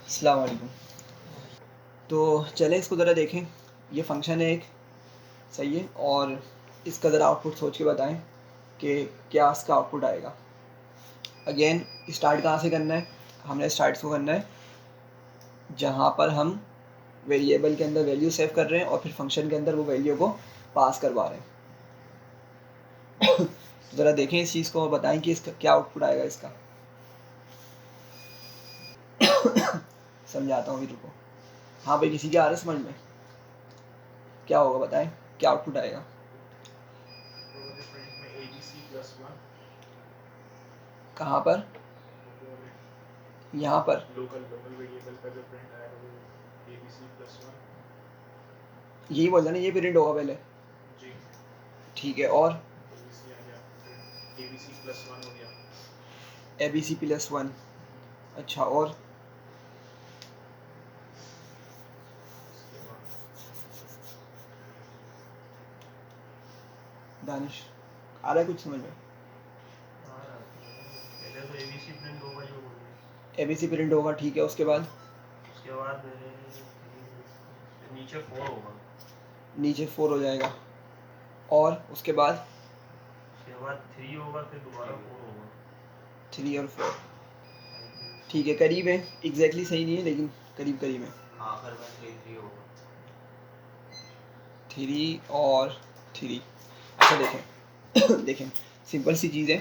अस्सलाम वालेकुम। तो चलें इसको ज़रा देखें। ये फ़ंक्शन है एक, सही है, और इसका ज़रा आउटपुट सोच के बताएं कि क्या इसका आउटपुट आएगा। अगेन स्टार्ट कहाँ से करना है? हमने स्टार्ट को करना है जहाँ पर हम वेरिएबल के अंदर वैल्यू सेव कर रहे हैं और फिर फंक्शन के अंदर वो वैल्यू को पास करवा रहे हैं। तो ज़रा देखें इस चीज़ को और बताएं कि इसका क्या आउटपुट आएगा इसका। समझाता हूँ, अभी रुको। हाँ भाई, किसी के आ रहे समझ में? क्या होगा बताएं, क्या आउटपुट आएगा? कहाँ पर? यहाँ पर लोकल वेरिएबल का जो प्रिंट आएगा वो ABC+1 यही बोल रहे ना, ये प्रिंट होगा पहले। जी ठीक है, और ABC आ गया, ABC+1 हो गया। ABC+1, अच्छा, और उसके बाद दानिश आ रहा है कुछ समझ में? पहले तो ABC प्रिंट होगा जो ABC प्रिंट होगा, ठीक है, उसके बाद नीचे 4 होगा, नीचे 4 हो जाएगा, और उसके बाद 3 होगा, फिर दोबारा 4 होगा। 3 और 4, ठीक है, करीब है, एग्जैक्टली सही नहीं है लेकिन करीब करीब है। आखिर में 3 होगा, 3 और 3। अच्छा देखें देखें, सिंपल सी चीज़ है।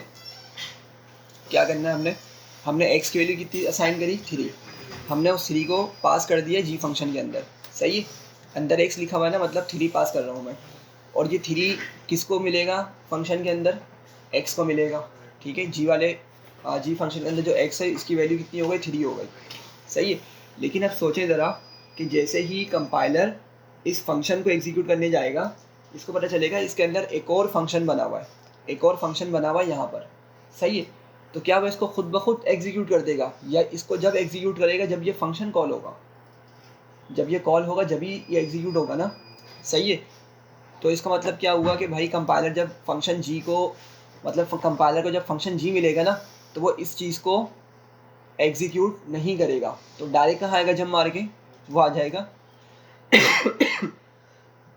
क्या करना है हमने x की वैल्यू कितनी असाइन करी? 3। हमने उस 3 को पास कर दिया जी फंक्शन के अंदर, सही है। अंदर x लिखा हुआ है ना, मतलब 3 पास कर रहा हूँ मैं, और ये 3 किसको मिलेगा फंक्शन के अंदर? x को मिलेगा, ठीक है। जी फंक्शन के अंदर जो x है, इसकी वैल्यू कितनी हो गई? 3 हो गई, सही है। लेकिन अब सोचें ज़रा कि जैसे ही कंपाइलर इस फंक्शन को एग्जीक्यूट करने जाएगा, इसको पता चलेगा इसके अंदर एक और फंक्शन बना हुआ है, एक और फंक्शन बना हुआ है यहाँ पर, सही है। तो क्या वो इसको खुद ब खुद एग्जीक्यूट कर देगा, या इसको जब एग्जीक्यूट करेगा जब ये फंक्शन कॉल होगा, जब ये कॉल होगा जब ही ये एग्जीक्यूट होगा ना, सही है। तो इसका मतलब क्या हुआ कि भाई कंपाइलर जब फंक्शन जी को, मतलब कंपाइलर को जब फंक्शन जी मिलेगा ना, तो वो इस चीज़ को एग्जीक्यूट नहीं करेगा, तो डायरेक्ट कहाँ आएगा? जंप मार के वो आ जाएगा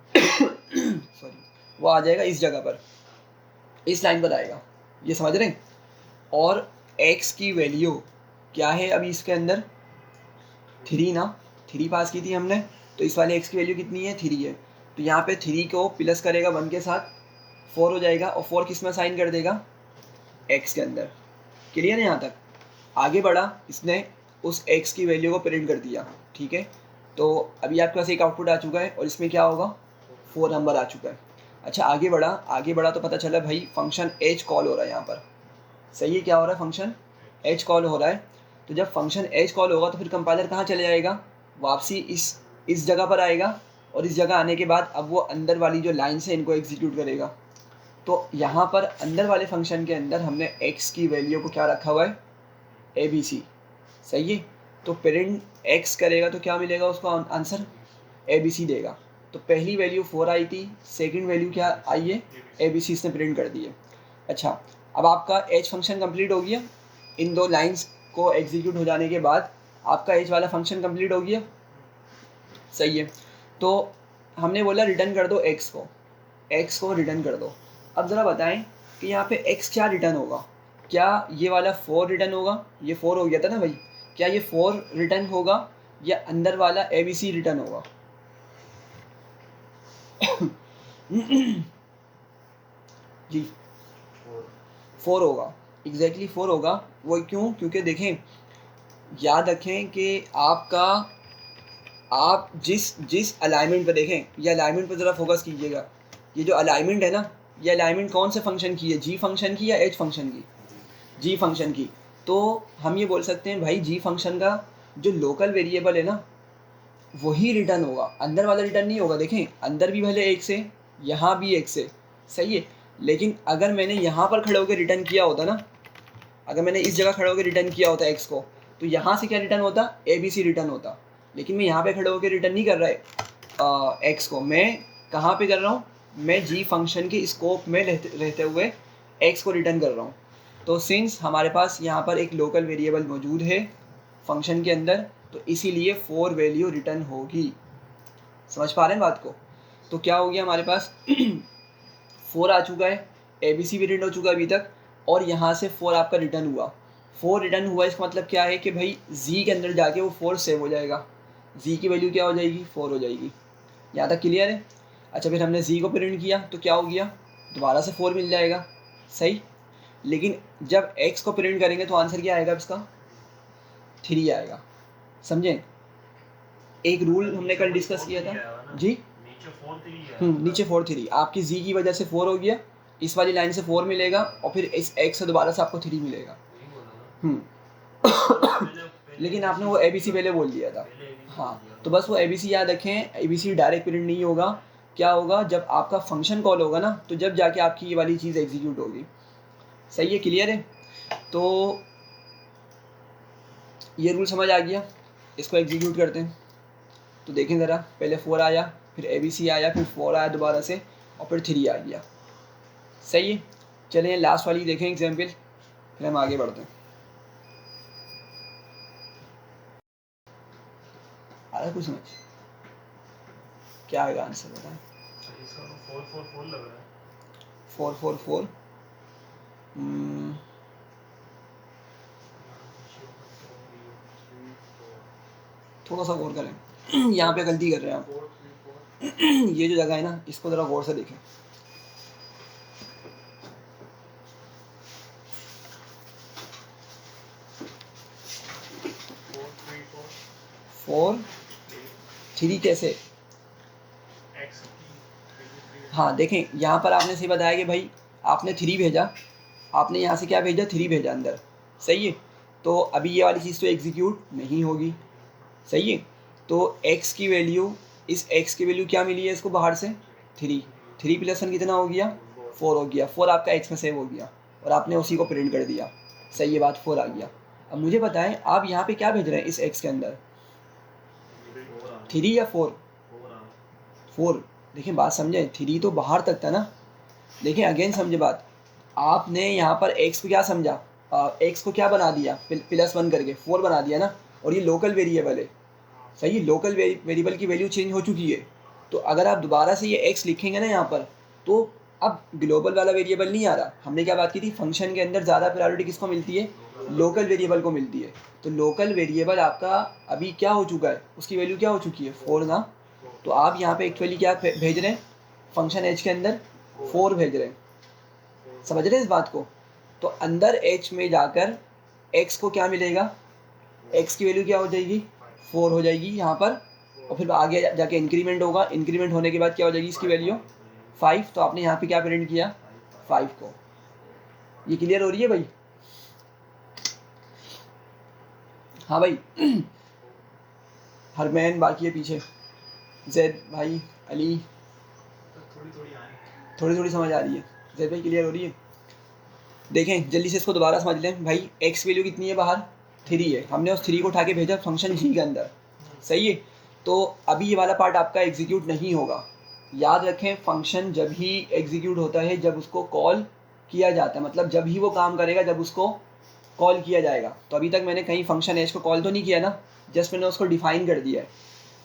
सॉरी, वो आ जाएगा इस जगह पर, इस लाइन पर आएगा, ये समझ रहे हैं। और x की वैल्यू क्या है अभी इसके अंदर? 3 ना, 3 पास की थी हमने, तो इस वाले x की वैल्यू कितनी है? 3 है। तो यहाँ पे 3 को प्लस करेगा 1 के साथ, 4 हो जाएगा, और 4 किस में साइन कर देगा? x के अंदर। क्लियर है यहाँ तक? आगे बढ़ा, इसने उस x की वैल्यू को प्रिंट कर दिया, ठीक है। तो अभी आपके पास एक आउटपुट आ चुका है, और इसमें क्या होगा? 4 नंबर आ चुका है। अच्छा, आगे बढ़ा तो पता चला भाई फंक्शन h कॉल हो रहा है यहाँ पर, सही है। क्या हो रहा है? फंक्शन h कॉल हो रहा है। तो जब फंक्शन h कॉल होगा तो फिर कंपाइलर कहाँ चले जाएगा? वापसी इस जगह पर आएगा, और इस जगह आने के बाद अब वो अंदर वाली जो लाइन है इनको एग्जीक्यूट करेगा। तो यहाँ पर अंदर वाले फंक्शन के अंदर हमने x की वैल्यू को क्या रखा हुआ है? ABC, सही है। तो प्रिंट x करेगा तो क्या मिलेगा उसको? आंसर ABC देगा। तो पहली वैल्यू 4 आई थी, सेकंड वैल्यू क्या आई है? ABC इसने प्रिंट कर दी है। अच्छा, अब आपका h फंक्शन कंप्लीट हो गया, इन दो लाइंस को एग्जीक्यूट हो जाने के बाद आपका h वाला फंक्शन कंप्लीट हो गया, सही है। तो हमने बोला रिटर्न कर दो x को रिटर्न कर दो। अब ज़रा बताएं कि यहाँ पे x क्या रिटर्न होगा? क्या ये वाला 4 रिटर्न होगा? ये 4 हो गया था ना भाई, क्या ये 4 रिटर्न होगा या अंदर वाला ABC रिटर्न होगा? जी 4 होगा, एग्जैक्टली 4 होगा। वो क्यों? क्योंकि देखें, याद रखें कि आप जिस अलाइनमेंट पर देखें, ये अलाइनमेंट पर ज़रा फोकस कीजिएगा। ये जो अलाइनमेंट है ना, ये अलाइनमेंट कौन से फंक्शन की है? जी फंक्शन की या एच फंक्शन की? जी फंक्शन की। तो हम ये बोल सकते हैं भाई जी फंक्शन का जो लोकल वेरिएबल है ना, वही रिटर्न होगा, अंदर वाला रिटर्न नहीं होगा। देखें, अंदर भी भले एक से, यहाँ भी एक से, सही है। लेकिन अगर मैंने यहाँ पर खड़े होकर रिटर्न किया होता ना, अगर मैंने इस जगह खड़े होकर रिटर्न किया होता x को, तो यहाँ से क्या रिटर्न होता? ABC रिटर्न होता। लेकिन मैं यहाँ पे खड़े होकर रिटर्न नहीं कर रहा है x को, मैं कहाँ पे कर रहा हूँ? मैं जी फंक्शन के स्कोप में रहते हुए x को रिटर्न कर रहा हूँ। तो सिंस हमारे पास यहाँ पर एक लोकल वेरिएबल मौजूद है फंक्शन के अंदर, तो इसीलिए 4 वैल्यू रिटर्न होगी। समझ पा रहे हैं बात को? तो क्या हो गया हमारे पास 4 आ चुका है, ABC भी रिटर्न हो चुका है अभी तक, और यहाँ से 4 आपका रिटर्न हुआ। 4 रिटर्न हुआ, इसका मतलब क्या है कि भाई Z के अंदर जाके वो 4 सेव हो जाएगा। Z की वैल्यू क्या हो जाएगी? 4 हो जाएगी। यहाँ तक क्लियर है? अच्छा, फिर हमने Z को प्रिंट किया तो क्या हो गया? दोबारा से 4 मिल जाएगा, सही। लेकिन जब X को प्रिंट करेंगे तो आंसर क्या आएगा इसका? 3 आएगा। समझें? एक रूल हमने कल डिस्कस किया था जी। नीचे 4 3 है। नीचे 4 3, आपकी Z की वजह से 4 हो गया, इस वाली लाइन से 4 मिलेगा, और फिर इस X से दोबारा से आपको 3 मिलेगा। लेकिन आपने वो ABC पहले बोल दिया था। हाँ, तो बस वो ABC याद रखें, ABC डायरेक्ट प्रिंट नहीं होगा। क्या होगा? जब आपका फंक्शन कॉल होगा ना, तो जब जाके आपकी ये वाली चीज़ एग्जीक्यूट होगी। सही है? क्लियर है? तो ये रूल समझ आ गया। इसको एग्जीक्यूट करते हैं तो देखें ज़रा, पहले 4 आया, फिर ABC आया, फिर 4 आया दोबारा से, और फिर 3 आ गया। सही है? चलें लास्ट वाली देखें एग्जाम्पल, फिर हम आगे बढ़ते हैं। आ रहा है कुछ समझ? क्या आएगा आंसर बताएं? इसका तो 4 4 4 लग रहा है। 4 4 4 थोड़ा सा गौर करें। यहाँ पे गलती कर रहे हैं आप। 4 3 4 ये जो जगह है ना, इसको ज़रा गौर से देखें। 4 3 कैसे? X की हाँ देखें, यहाँ पर आपने सही बताया कि भाई आपने 3 भेजा, आपने यहाँ से क्या भेजा? 3 भेजा अंदर। सही है? तो अभी ये वाली चीज़ तो एग्जीक्यूट नहीं होगी। सही है? तो x की वैल्यू, इस x की वैल्यू क्या मिली है इसको बाहर से? 3 3 + 1 कितना हो गया? 4 हो गया। 4 आपका x में सेव हो गया और आपने उसी को प्रिंट कर दिया। सही है बात? 4 आ गया। अब मुझे बताएं, आप यहाँ पे क्या भेज रहे हैं इस x के अंदर? 3 या 4? 4। देखिए बात समझें, 3 तो बाहर तक था ना। देखिए अगेन समझे बात, आपने यहाँ पर x को क्या समझा? x को क्या बना दिया? +1 करके 4 बना दिया ना, और ये लोकल वेरिएबल है। सही है? लोकल वेरिएबल की वैल्यू चेंज हो चुकी है। तो अगर आप दोबारा से ये x लिखेंगे ना यहाँ पर, तो अब ग्लोबल वाला वेरिएबल नहीं आ रहा। हमने क्या बात की थी? फंक्शन के अंदर ज़्यादा प्रायोरिटी किसको मिलती है? लोकल वेरिएबल को मिलती है। तो लोकल वेरिएबल आपका अभी क्या हो चुका है? उसकी वैल्यू क्या हो चुकी है? 4 ना। तो आप यहाँ पे एक्चुअली क्या भेज रहे हैं? फंक्शन h के अंदर 4 भेज रहे हैं। समझ रहे हैं इस बात को? तो अंदर h में जाकर x को क्या मिलेगा? x की वैल्यू क्या हो जाएगी? 4 हो जाएगी यहाँ पर, और फिर आगे जाके इंक्रीमेंट होगा। इंक्रीमेंट होने के बाद क्या हो जाएगी इसकी वैल्यू? 5। तो आपने यहाँ पे क्या प्रिंट किया? 5 को। ये क्लियर हो रही है भाई? हाँ भाई। हरमैन बाकी है पीछे, जैद भाई, अली, थोड़ी थोड़ी समझ आ रही है। जैद भाई क्लियर हो रही है? देखें जल्दी से इसको दोबारा समझ लें भाई। x वैल्यू कितनी है बाहर? 3 है। हमने उस 3 को उठा के भेजा फंक्शन g के अंदर। सही है? तो अभी ये वाला पार्ट आपका एग्जीक्यूट नहीं होगा। याद रखें, फंक्शन जब ही एग्जीक्यूट होता है जब उसको कॉल किया जाता है, मतलब जब ही वो काम करेगा जब उसको कॉल किया जाएगा। तो अभी तक मैंने कहीं फंक्शन एच को कॉल तो नहीं किया ना, जस्ट मैंने उसको डिफाइन कर दिया है।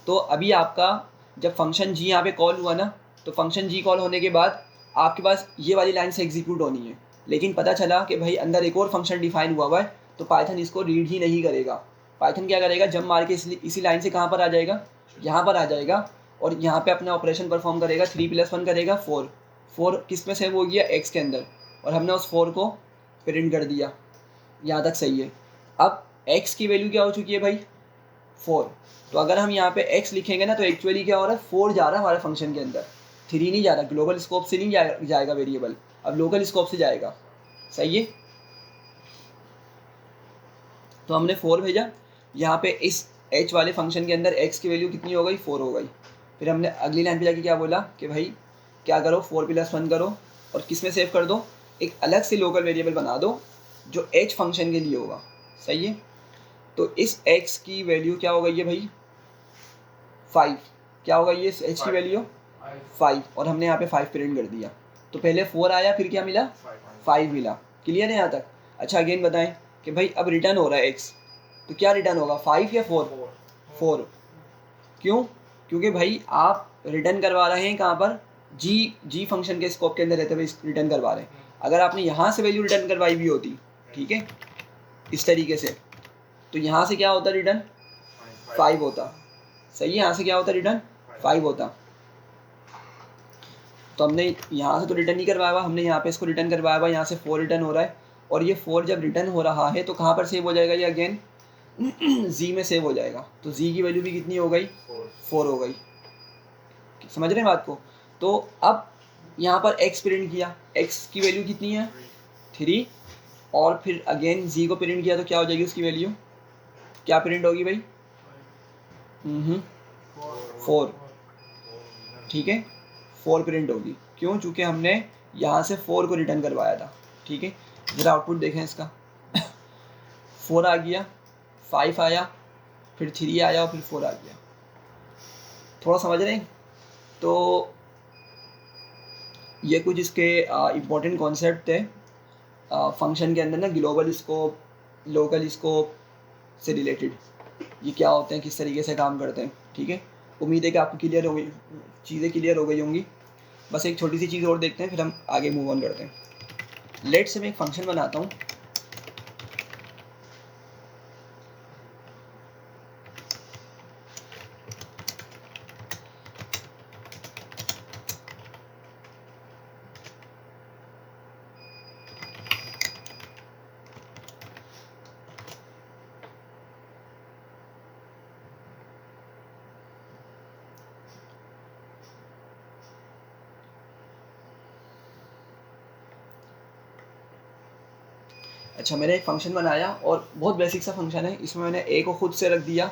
तो अभी आपका जब फंक्शन जी यहाँ पे कॉल हुआ ना, तो फंक्शन जी कॉल होने के बाद आपके पास ये वाली लाइन से एग्जीक्यूट होनी है। लेकिन पता चला कि भाई अंदर एक और फंक्शन डिफाइन हुआ है, तो पाइथन इसको रीड ही नहीं करेगा। पाइथन क्या करेगा? जंप मार के इसी लाइन से कहाँ पर आ जाएगा? यहाँ पर आ जाएगा, और यहाँ पे अपना ऑपरेशन परफॉर्म करेगा। 3 + 1 करेगा 4। 4 किस में सेव हो गया? x के अंदर, और हमने उस 4 को प्रिंट कर दिया। यहाँ तक सही है? अब x की वैल्यू क्या हो चुकी है भाई? 4। तो अगर हम यहाँ पे x लिखेंगे ना, तो एक्चुअली क्या हो रहा है? 4 जा रहा है हमारे फंक्शन के अंदर, 3 नहीं जा रहा। ग्लोबल स्कोप से नहीं जाएगा वेरिएबल, अब लोकल स्कोप से जाएगा। सही है? तो हमने 4 भेजा यहाँ पे, इस h वाले फंक्शन के अंदर x की वैल्यू कितनी हो गई? 4 हो गई। फिर हमने अगली लाइन पे जाके क्या बोला कि भाई क्या करो? 4 + 1 करो, और किस में सेव कर दो? एक अलग से लोकल वेरिएबल बना दो जो h फंक्शन के लिए होगा। सही है? तो इस x की वैल्यू क्या हो गई है भाई? 5। क्या होगा ये h की वैल्यू? 5, और हमने यहाँ पे 5 प्रिंट कर दिया। तो पहले 4 आया, फिर क्या मिला? 5 मिला। क्लियर है यहाँ तक? अच्छा अगेन बताएं कि भाई अब रिटर्न हो रहा है x, तो क्या रिटर्न होगा? 5 या 4? 4। क्यों? क्योंकि भाई आप रिटर्न करवा रहे हैं कहाँ पर, जी फंक्शन के स्कोप के अंदर रहते हुए रिटर्न करवा रहे हैं। अगर आपने यहाँ से वैल्यू रिटर्न करवाई भी होती, ठीक है, इस तरीके से, तो यहाँ से क्या होता रिटर्न 5 होता। सही है, यहाँ से क्या होता रिटर्न 5 होता। तो हमने यहाँ से तो रिटर्न नहीं करवाया हुआ, हमने यहाँ पे इसको रिटर्न करवाया हुआ, यहाँ से 4 रिटर्न हो रहा है। और ये 4 जब रिटर्न हो रहा है तो कहाँ पर सेव हो जाएगा ये अगेन जी में सेव हो जाएगा। तो जी की वैल्यू भी कितनी हो गई 4 हो गई। समझ रहे हैं बात को? तो अब यहाँ पर x प्रिंट किया, x की वैल्यू कितनी है 3, और फिर अगेन जी को प्रिंट किया तो क्या हो जाएगी उसकी वैल्यू, क्या प्रिंट होगी भाई 4। ठीक है, 4 प्रिंट होगी। क्यों? चूँकि हमने यहाँ से 4 को रिटर्न करवाया था। ठीक है, ज़रा आउटपुट देखें इसका 4 आ गया, 5 आया, फिर 3 आया और फिर 4 आ गया। थोड़ा समझ रहे हैं? तो ये कुछ इसके इम्पोर्टेंट कॉन्सेप्ट थे फंक्शन के अंदर ना, ग्लोबल स्कोप, लोकल स्कोप से रिलेटेड ये क्या होते हैं, किस तरीके से काम करते हैं। ठीक है, उम्मीद है कि आपको क्लियर हो गई, चीज़ें क्लियर हो गई होंगी। बस एक छोटी सी चीज़ और देखते हैं, फिर हम आगे मूव ऑन करते हैं। लेट से मैं एक फंक्शन बनाता हूँ। अच्छा, मैंने एक फ़ंक्शन बनाया और बहुत बेसिक सा फंक्शन है। इसमें मैंने a को खुद से रख दिया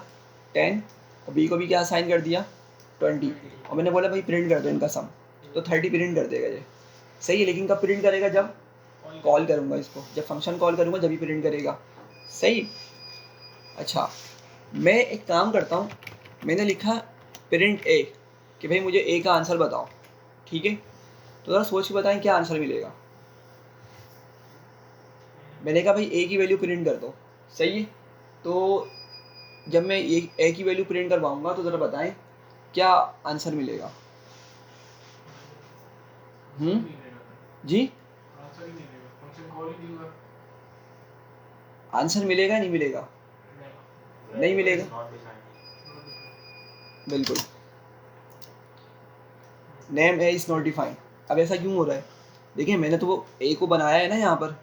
10 और b को भी क्या असाइन कर दिया 20, और मैंने बोला भाई प्रिंट कर दो इनका सम, तो 30 प्रिंट कर देगा ये। सही है, लेकिन कब प्रिंट करेगा, जब कॉल करूँगा इसको, जब फंक्शन कॉल करूँगा जब ही प्रिंट करेगा। सही। अच्छा, मैं एक काम करता हूँ, मैंने लिखा प्रिंट a कि भाई मुझे a का आंसर बताओ। ठीक है, तो ज़रा सोच के बताएं क्या आंसर मिलेगा। मैंने कहा भाई a की वैल्यू प्रिंट कर दो। सही है, तो जब मैं ये a की वैल्यू प्रिंट करवाऊंगा तो ज़रा बताएं क्या आंसर मिलेगा। जी, आंसर मिलेगा नहीं मिलेगा? नहीं मिलेगा, बिल्कुल। नेम है इज़ नॉट डिफाइंड। अब ऐसा क्यों हो रहा है? देखिए, मैंने तो वो a को बनाया है ना यहाँ पर।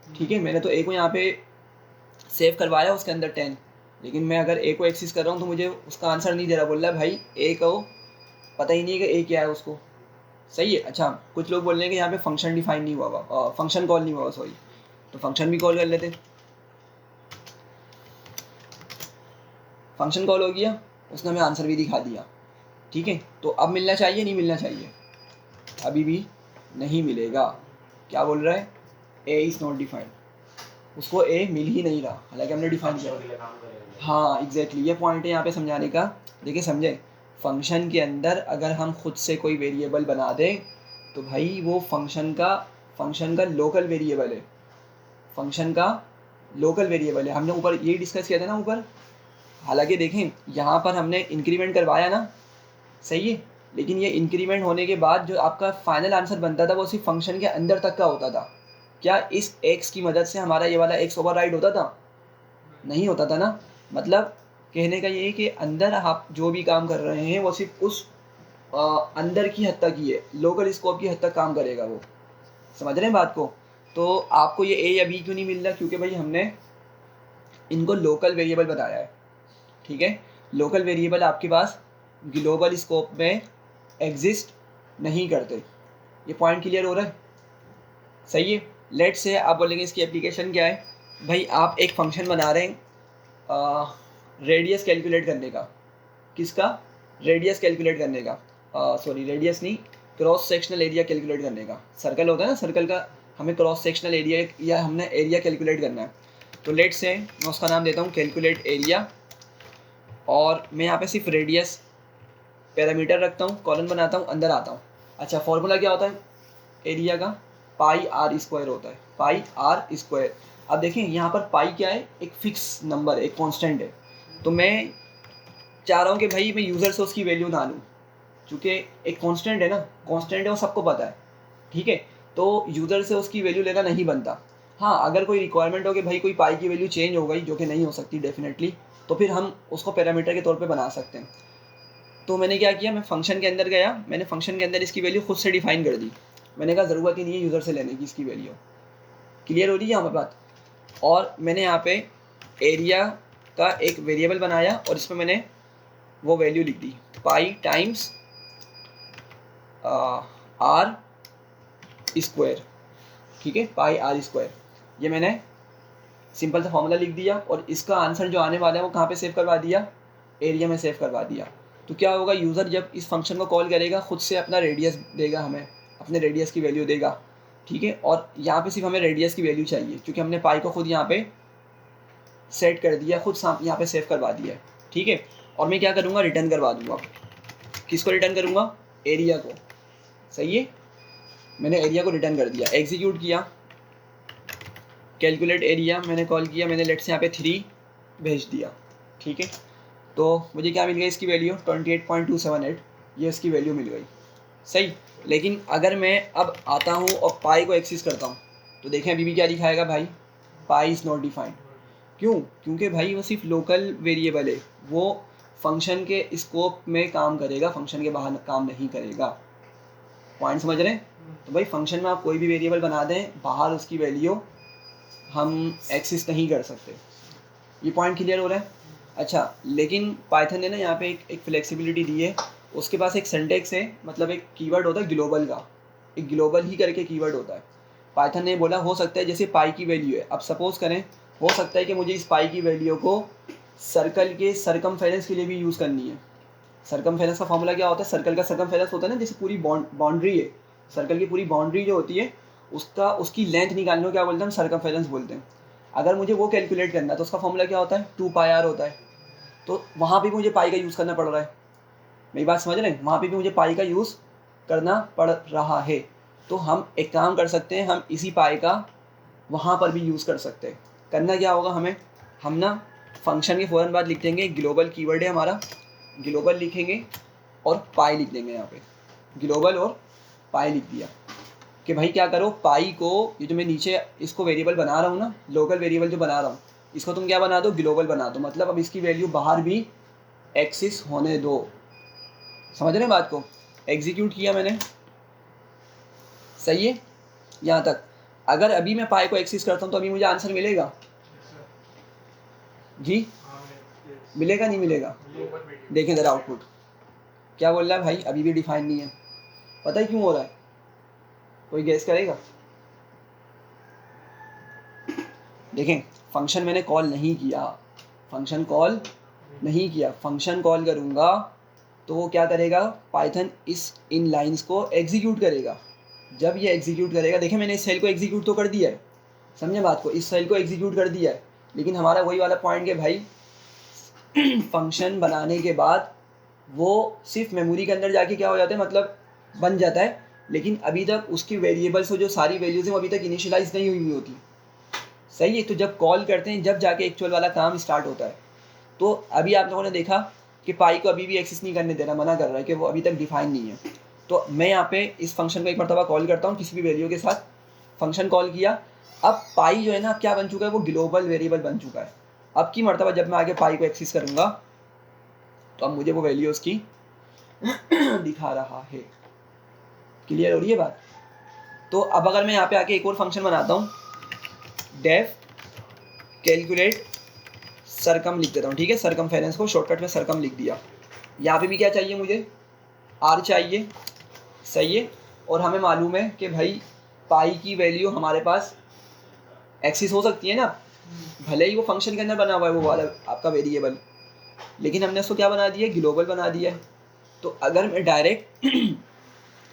ठीक है, मैंने तो a को यहाँ पे सेव करवाया उसके अंदर 10, लेकिन मैं अगर a को एक्सेस कर रहा हूँ तो मुझे उसका आंसर नहीं दे रहा, बोल रहा है भाई a को पता ही नहीं है कि a क्या है उसको। सही है। अच्छा, कुछ लोग बोल रहे हैं कि यहाँ पे फंक्शन डिफाइन नहीं हुआ, फंक्शन कॉल नहीं हुआ, सॉरी, तो फंक्शन भी कॉल कर लेते। फंक्शन कॉल हो गया, उसने हमें आंसर भी दिखा दिया। ठीक है, तो अब मिलना चाहिए नहीं मिलना चाहिए? अभी भी नहीं मिलेगा। क्या बोल रहा है, a इज़ नॉट डिफाइंड, उसको a मिल ही नहीं रहा, हालांकि हमने डिफाइन किया। हाँ एग्जैक्टली, ये पॉइंट है यहाँ पे समझाने का। देखिए समझे, फंक्शन के अंदर अगर हम खुद से कोई वेरिएबल बना दें तो भाई वो फंक्शन का लोकल वेरिएबल है, फंक्शन का लोकल वेरिएबल है। हमने ऊपर यही डिस्कस किया था ना ऊपर। हालांकि देखें यहाँ पर हमने इंक्रीमेंट करवाया ना, सही है, लेकिन ये इंक्रीमेंट होने के बाद जो आपका फाइनल आंसर बनता था वो सिर्फ फंक्शन के अंदर तक का होता था। क्या इस x की मदद से हमारा ये वाला x ओवरराइड होता था? नहीं होता था ना। मतलब कहने का ये है कि अंदर आप जो भी काम कर रहे हैं वो सिर्फ उस अंदर की हद तक ही है, लोकल स्कोप की हद तक काम करेगा वो। समझ रहे हैं बात को? तो आपको ये a या b क्यों नहीं मिल रहा? क्योंकि भाई हमने इनको लोकल वेरिएबल बताया है। ठीक है, लोकल वेरिएबल आपके पास ग्लोबल स्कोप में एग्जिस्ट नहीं करते। ये पॉइंट क्लियर हो रहा है? सही है। लेट से आप बोलेंगे इसकी एप्लीकेशन क्या है? भाई आप एक फंक्शन बना रहे हैं रेडियस कैलकुलेट करने का। किसका? रेडियस कैलकुलेट करने का, सॉरी रेडियस नहीं, क्रॉस सेक्शनल एरिया कैलकुलेट करने का। सर्कल होता है ना, सर्कल का हमें क्रॉस सेक्शनल एरिया या हमने एरिया कैलकुलेट करना है। तो लेट से मैं उसका नाम देता हूँ कैलकुलेट एरिया, और मैं यहाँ पे सिर्फ रेडियस पैरामीटर रखता हूँ, कॉलम बनाता हूँ, अंदर आता हूँ। अच्छा, फॉर्मूला क्या होता है एरिया का? पाई आर स्क्वायर होता है, पाई आर स्क्वायर। अब देखें यहाँ पर पाई क्या है, एक फिक्स नंबर, एक कांस्टेंट है। तो मैं चाह रहा हूँ कि भाई मैं यूज़र से उसकी वैल्यू ना लूँ, क्योंकि एक कांस्टेंट है ना, कांस्टेंट है वो सबको पता है, ठीक है। तो यूज़र से उसकी वैल्यू लेना नहीं बनता। हाँ, अगर कोई रिक्वायरमेंट हो कि भाई कोई पाई की वैल्यू चेंज हो गई, जो कि नहीं हो सकती डेफिनेटली, तो फिर हम उसको पैरामीटर के तौर पे बना सकते हैं। तो मैंने क्या किया, मैं फंक्शन के अंदर गया, मैंने फंक्शन के अंदर इसकी वैल्यू खुद से डिफाइन कर दी। मैंने कहा ज़रूरत ही नहीं है यूज़र से लेने की इसकी वैल्यू। क्लियर हो रही है यहाँ पर बात? और मैंने यहाँ पे एरिया का एक वेरिएबल बनाया और इसमें मैंने वो वैल्यू लिख दी, पाई टाइम्स आर स्क्वायर, ठीक है, पाई आर स्क्वायर। ये मैंने सिंपल सा फॉर्मूला लिख दिया और इसका आंसर जो आने वाला है वो कहाँ पे सेव करवा दिया, एरिया में सेव करवा दिया। तो क्या होगा, यूज़र जब इस फंक्शन को कॉल करेगा खुद से अपना रेडियस देगा, हमें अपने रेडियस की वैल्यू देगा, ठीक है। और यहाँ पे सिर्फ हमें रेडियस की वैल्यू चाहिए, क्योंकि हमने पाई को खुद यहाँ पे सेट कर दिया, खुद यहाँ पे सेव करवा दिया है, ठीक है। और मैं क्या करूँगा, रिटर्न करवा दूँगा। किसको रिटर्न करूँगा, एरिया को, सही है। मैंने एरिया को रिटर्न कर दिया, एग्जीक्यूट किया, कैलकुलेट एरिया मैंने कॉल किया, मैंने लेट से यहाँ पे 3 भेज दिया, ठीक है। तो मुझे क्या मिल गई इसकी वैल्यू 28.278, ये इसकी वैल्यू मिल गई, सही। लेकिन अगर मैं अब आता हूँ और पाई को एक्सेस करता हूँ, तो देखें अभी भी क्या दिखाएगा भाई, पाई इज़ नॉट डिफाइंड। क्यों? क्योंकि भाई वो सिर्फ लोकल वेरिएबल है, वो फंक्शन के स्कोप में काम करेगा, फंक्शन के बाहर काम नहीं करेगा। पॉइंट समझ रहे हैं? तो भाई फंक्शन में आप कोई भी वेरिएबल बना दें, बाहर उसकी वैल्यू हम एक्सेस नहीं कर सकते। ये पॉइंट क्लियर हो रहा है? अच्छा, लेकिन पाइथन ने ना यहाँ पे एक फ्लेक्सिबिलिटी दी है। उसके पास एक सिंटैक्स है, मतलब एक कीवर्ड होता है ग्लोबल का, एक ग्लोबल ही करके कीवर्ड होता है। पाइथन ने बोला हो सकता है जैसे पाई की वैल्यू है, अब सपोज करें हो सकता है कि मुझे इस पाई की वैल्यू को सर्कल के सरकमफेरेंस के लिए भी यूज़ करनी है। सरकमफेरेंस का फॉर्मूला क्या होता है, सर्कल का सरकमफेरेंस होता है ना, जैसे पूरी बाउंड्री है, सर्कल की पूरी बाउंड्री जो होती है उसकी लेंथ निकालने को क्या बोलते हैं, हम सरकमफेरेंस बोलते हैं। अगर मुझे वो कैलकुलेट करना है तो उसका फॉर्मूला क्या होता है, 2πr होता है। तो वहाँ पे मुझे पाई का यूज़ करना पड़ रहा है, मेरी बात समझ रहे हैं, वहाँ पे भी मुझे पाई का यूज़ करना पड़ रहा है। तो हम एक काम कर सकते हैं, हम इसी पाई का वहाँ पर भी यूज़ कर सकते हैं। करना क्या होगा हमें, हम ना फंक्शन के फ़ौरन बाद लिख देंगे, ग्लोबल कीवर्ड है हमारा, ग्लोबल लिखेंगे और पाई लिख देंगे। यहाँ पे ग्लोबल और पाई लिख दिया कि भाई क्या करो, पाई को, ये जो मैं नीचे इसको वेरिएबल बना रहा हूँ ना, लोकल वेरिएबल जो बना रहा हूँ, इसको तुम क्या बना दो, ग्लोबल बना दो। मतलब अब इसकी वैल्यू बाहर भी एक्सिस होने दो। समझ रहे हैं बात को? एग्जीक्यूट किया मैंने, सही है यहाँ तक। अगर अभी मैं पाई को एक्सिस करता हूँ तो अभी मुझे आंसर मिलेगा जी, मिलेगा नहीं मिलेगा? देखें ज़रा आउटपुट क्या बोल रहा है भाई, अभी भी डिफाइन नहीं है। पता है क्यों हो रहा है? कोई गेस करेगा? देखें, फंक्शन मैंने कॉल नहीं किया, फंक्शन कॉल नहीं किया, फंक्शन कॉल करूँगा तो वो क्या करेगा, पाइथन इस इन लाइंस को एग्जीक्यूट करेगा। जब ये एग्जीक्यूट करेगा, देखें मैंने इस सेल को एग्जीक्यूट तो कर दिया है, समझे बात को, इस सेल को एग्जीक्यूट कर दिया है, लेकिन हमारा वही वाला पॉइंट कि भाई फंक्शन बनाने के बाद वो सिर्फ मेमोरी के अंदर जाके क्या हो जाता है, मतलब बन जाता है, लेकिन अभी तक उसकी वेरिएबल्स जो सारी वैल्यूज़ हैं वो अभी तक इनिशियलाइज नहीं हुई होती, सही है। तो जब कॉल करते हैं, जब जाके एक्चुअल वाला काम स्टार्ट होता है। तो अभी आप लोगों ने देखा कि पाई को अभी भी एक्सेस नहीं करने देना, मना कर रहा है कि वो अभी तक डिफाइन नहीं है। तो मैं यहाँ पे इस फंक्शन को एक मरतबा कॉल करता हूँ किसी भी वैल्यू के साथ, फंक्शन कॉल किया, अब पाई जो है ना, अब क्या बन चुका है, वो ग्लोबल वेरिएबल बन चुका है। अब की मरतबा जब मैं आगे पाई को एक्सेस करूँगा तो अब मुझे वो वैल्यू उसकी दिखा रहा है। क्लियर हो रही है बात? तो अब अगर मैं यहाँ पे आके एक और फंक्शन बनाता हूँ, डेफ कैलकुलेट सरकम लिख देता हूँ, ठीक है, सरकमफेरेंस को शॉर्टकट में सरकम लिख दिया। यहाँ पे भी क्या चाहिए मुझे, आर चाहिए, सही है। और हमें मालूम है कि भाई पाई की वैल्यू हमारे पास एक्सिस हो सकती है ना, भले ही वो फंक्शन के अंदर बना हुआ है वो वाला आपका वेरिएबल, लेकिन हमने उसको क्या बना दिया, ग्लोबल बना दिया है। तो अगर मैं डायरेक्ट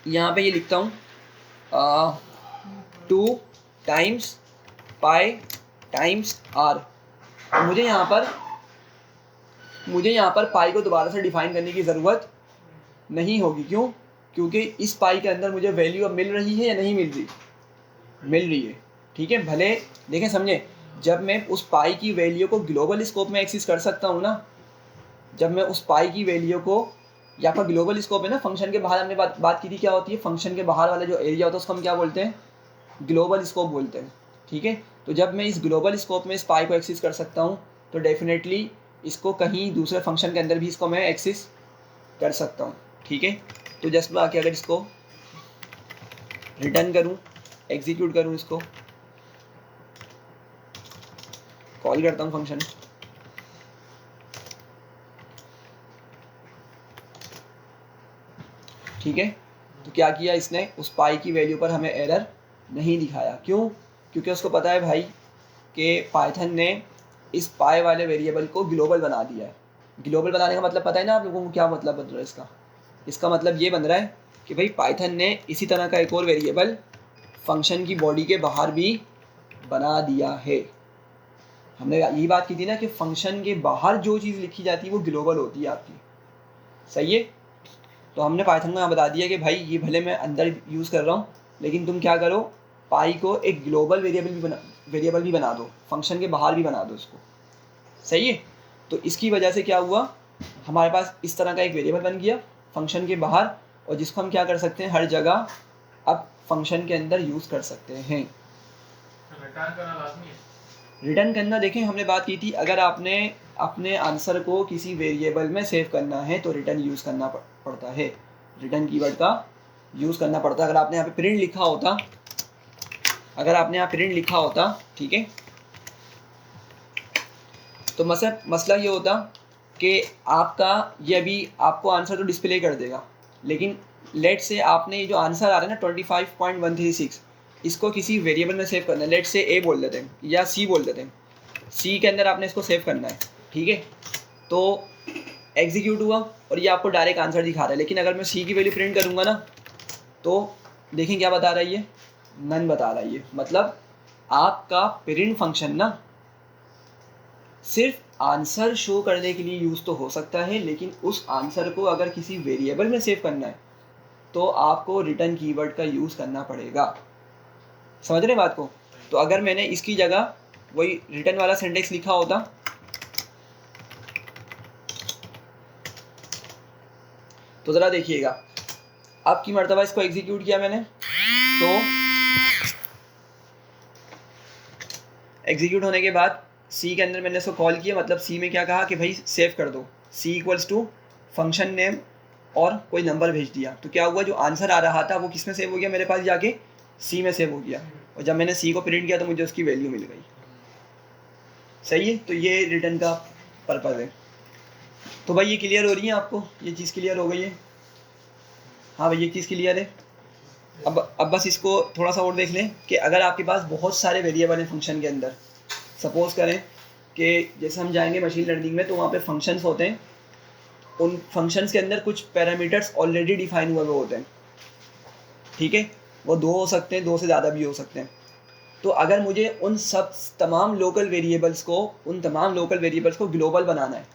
यहाँ पे ये लिखता हूँ 2 टाइम्स पाई टाइम्स आर, मुझे यहाँ पर पाई को दोबारा से डिफाइन करने की ज़रूरत नहीं होगी। क्यों? क्योंकि इस पाई के अंदर मुझे वैल्यू अब मिल रही है या नहीं मिल रही, मिल रही है, ठीक है। भले देखें समझे, जब मैं उस पाई की वैल्यू को ग्लोबल स्कोप में एक्सेस कर सकता हूँ ना, जब मैं उस पाई की वैल्यू को, ये आपका ग्लोबल स्कोप है ना, फंक्शन के बाहर हमने बात की थी क्या होती है, फंक्शन के बाहर वाला जो एरिया होता है उसको हम क्या बोलते हैं, ग्लोबल स्कोप बोलते हैं, ठीक है। तो जब मैं इस ग्लोबल स्कोप में इस पाई को एक्सेस कर सकता हूँ तो डेफिनेटली इसको कहीं दूसरे फंक्शन के अंदर भी इसको मैं एक्सेस कर सकता हूँ, ठीक है। तो जस्ट मैं आके अगर इसको रिटर्न करूँ, एग्जीक्यूट करूँ, इसको कॉल करता हूँ फंक्शन, ठीक है। तो क्या किया इसने, उस पाई की वैल्यू पर हमें एरर नहीं दिखाया, क्यों, क्योंकि उसको पता है भाई कि पाइथन ने इस पाई वाले वेरिएबल को ग्लोबल बना दिया है। ग्लोबल बनाने का मतलब पता है ना आप लोगों को, क्या मतलब बन रहा है इसका, इसका मतलब ये बन रहा है कि भाई पाइथन ने इसी तरह का एक और वेरिएबल फंक्शन की बॉडी के बाहर भी बना दिया है। हमने यही बात की थी ना कि फंक्शन के बाहर जो चीज़ लिखी जाती है वो ग्लोबल होती है आपकी, सही है। तो हमने पाइथन को यहाँ बता दिया कि भाई ये भले मैं अंदर यूज़ कर रहा हूँ लेकिन तुम क्या करो, पाई को एक ग्लोबल वेरिएबल भी बना दो, फंक्शन के बाहर भी बना दो इसको, सही है। तो इसकी वजह से क्या हुआ, हमारे पास इस तरह का एक वेरिएबल बन गया फंक्शन के बाहर, और जिसको हम क्या कर सकते हैं, हर जगह अब फंक्शन के अंदर यूज़ कर सकते हैं। रिटर्न करना लाजमी है। रिटर्न करना, देखें हमने बात की थी, अगर आपने अपने आंसर को किसी वेरिएबल में सेव करना है तो रिटर्न यूज़ करना पड़ता है, रिटर्न कीवर्ड का यूज़ करना पड़ता है। अगर आपने यहाँ पे प्रिंट लिखा होता, अगर आपने यहाँ प्रिंट लिखा होता, ठीक है, तो मसला ये होता कि आपका ये अभी आपको आंसर तो डिस्प्ले कर देगा, लेकिन लेट से आपने ये जो आंसर आ रहा है ना 25.136, इसको किसी वेरिएबल में सेव करना है, लेट से ए बोल देते हैं या सी बोल देते हैं, सी के अंदर आपने इसको सेव करना है, ठीक है। तो एग्जीक्यूट हुआ और ये आपको डायरेक्ट आंसर दिखा रहा है, लेकिन अगर मैं सी की वैल्यू प्रिंट करूँगा ना तो देखें क्या बता रहा है, ये नन बता रहा है। ये मतलब आपका प्रिंट फंक्शन ना सिर्फ आंसर शो करने के लिए यूज़ तो हो सकता है, लेकिन उस आंसर को अगर किसी वेरिएबल में सेव करना है तो आपको रिटर्न कीवर्ड का यूज़ करना पड़ेगा, समझ रहे बात को। तो अगर मैंने इसकी जगह वही रिटर्न वाला सिंटेक्स लिखा होता, तो ज़रा देखिएगा, अब की मर्तबा इसको एग्जीक्यूट किया मैंने, तो एग्जीक्यूट होने के बाद सी के अंदर मैंने इसको कॉल किया, मतलब सी में क्या कहा कि भाई सेव कर दो, सी इक्वल्स टू फंक्शन नेम और कोई नंबर भेज दिया। तो क्या हुआ, जो आंसर आ रहा था वो किस में सेव हो गया, मेरे पास जाके सी में सेव हो गया, और जब मैंने सी को प्रिंट किया तो मुझे उसकी वैल्यू मिल गई, सही है। तो ये रिटर्न का पर्पज़ है। तो भाई ये क्लियर हो रही है आपको, ये चीज़ क्लियर हो गई है, हाँ भाई ये चीज़ क्लियर है। अब बस इसको थोड़ा सा और देख लें कि अगर आपके पास बहुत सारे वेरिएबल हैं फंक्शन के अंदर, सपोज़ करें कि जैसे हम जाएंगे मशीन लर्निंग में तो वहाँ पे फंक्शंस होते हैं, उन फंक्शंस के अंदर कुछ पैरामीटर्स ऑलरेडी डिफाइन हुए होते हैं, ठीक है, वो 2 हो सकते हैं, 2 से ज़्यादा भी हो सकते हैं। तो अगर मुझे उन सब तमाम लोकल वेरिएबल्स को ग्लोबल बनाना है,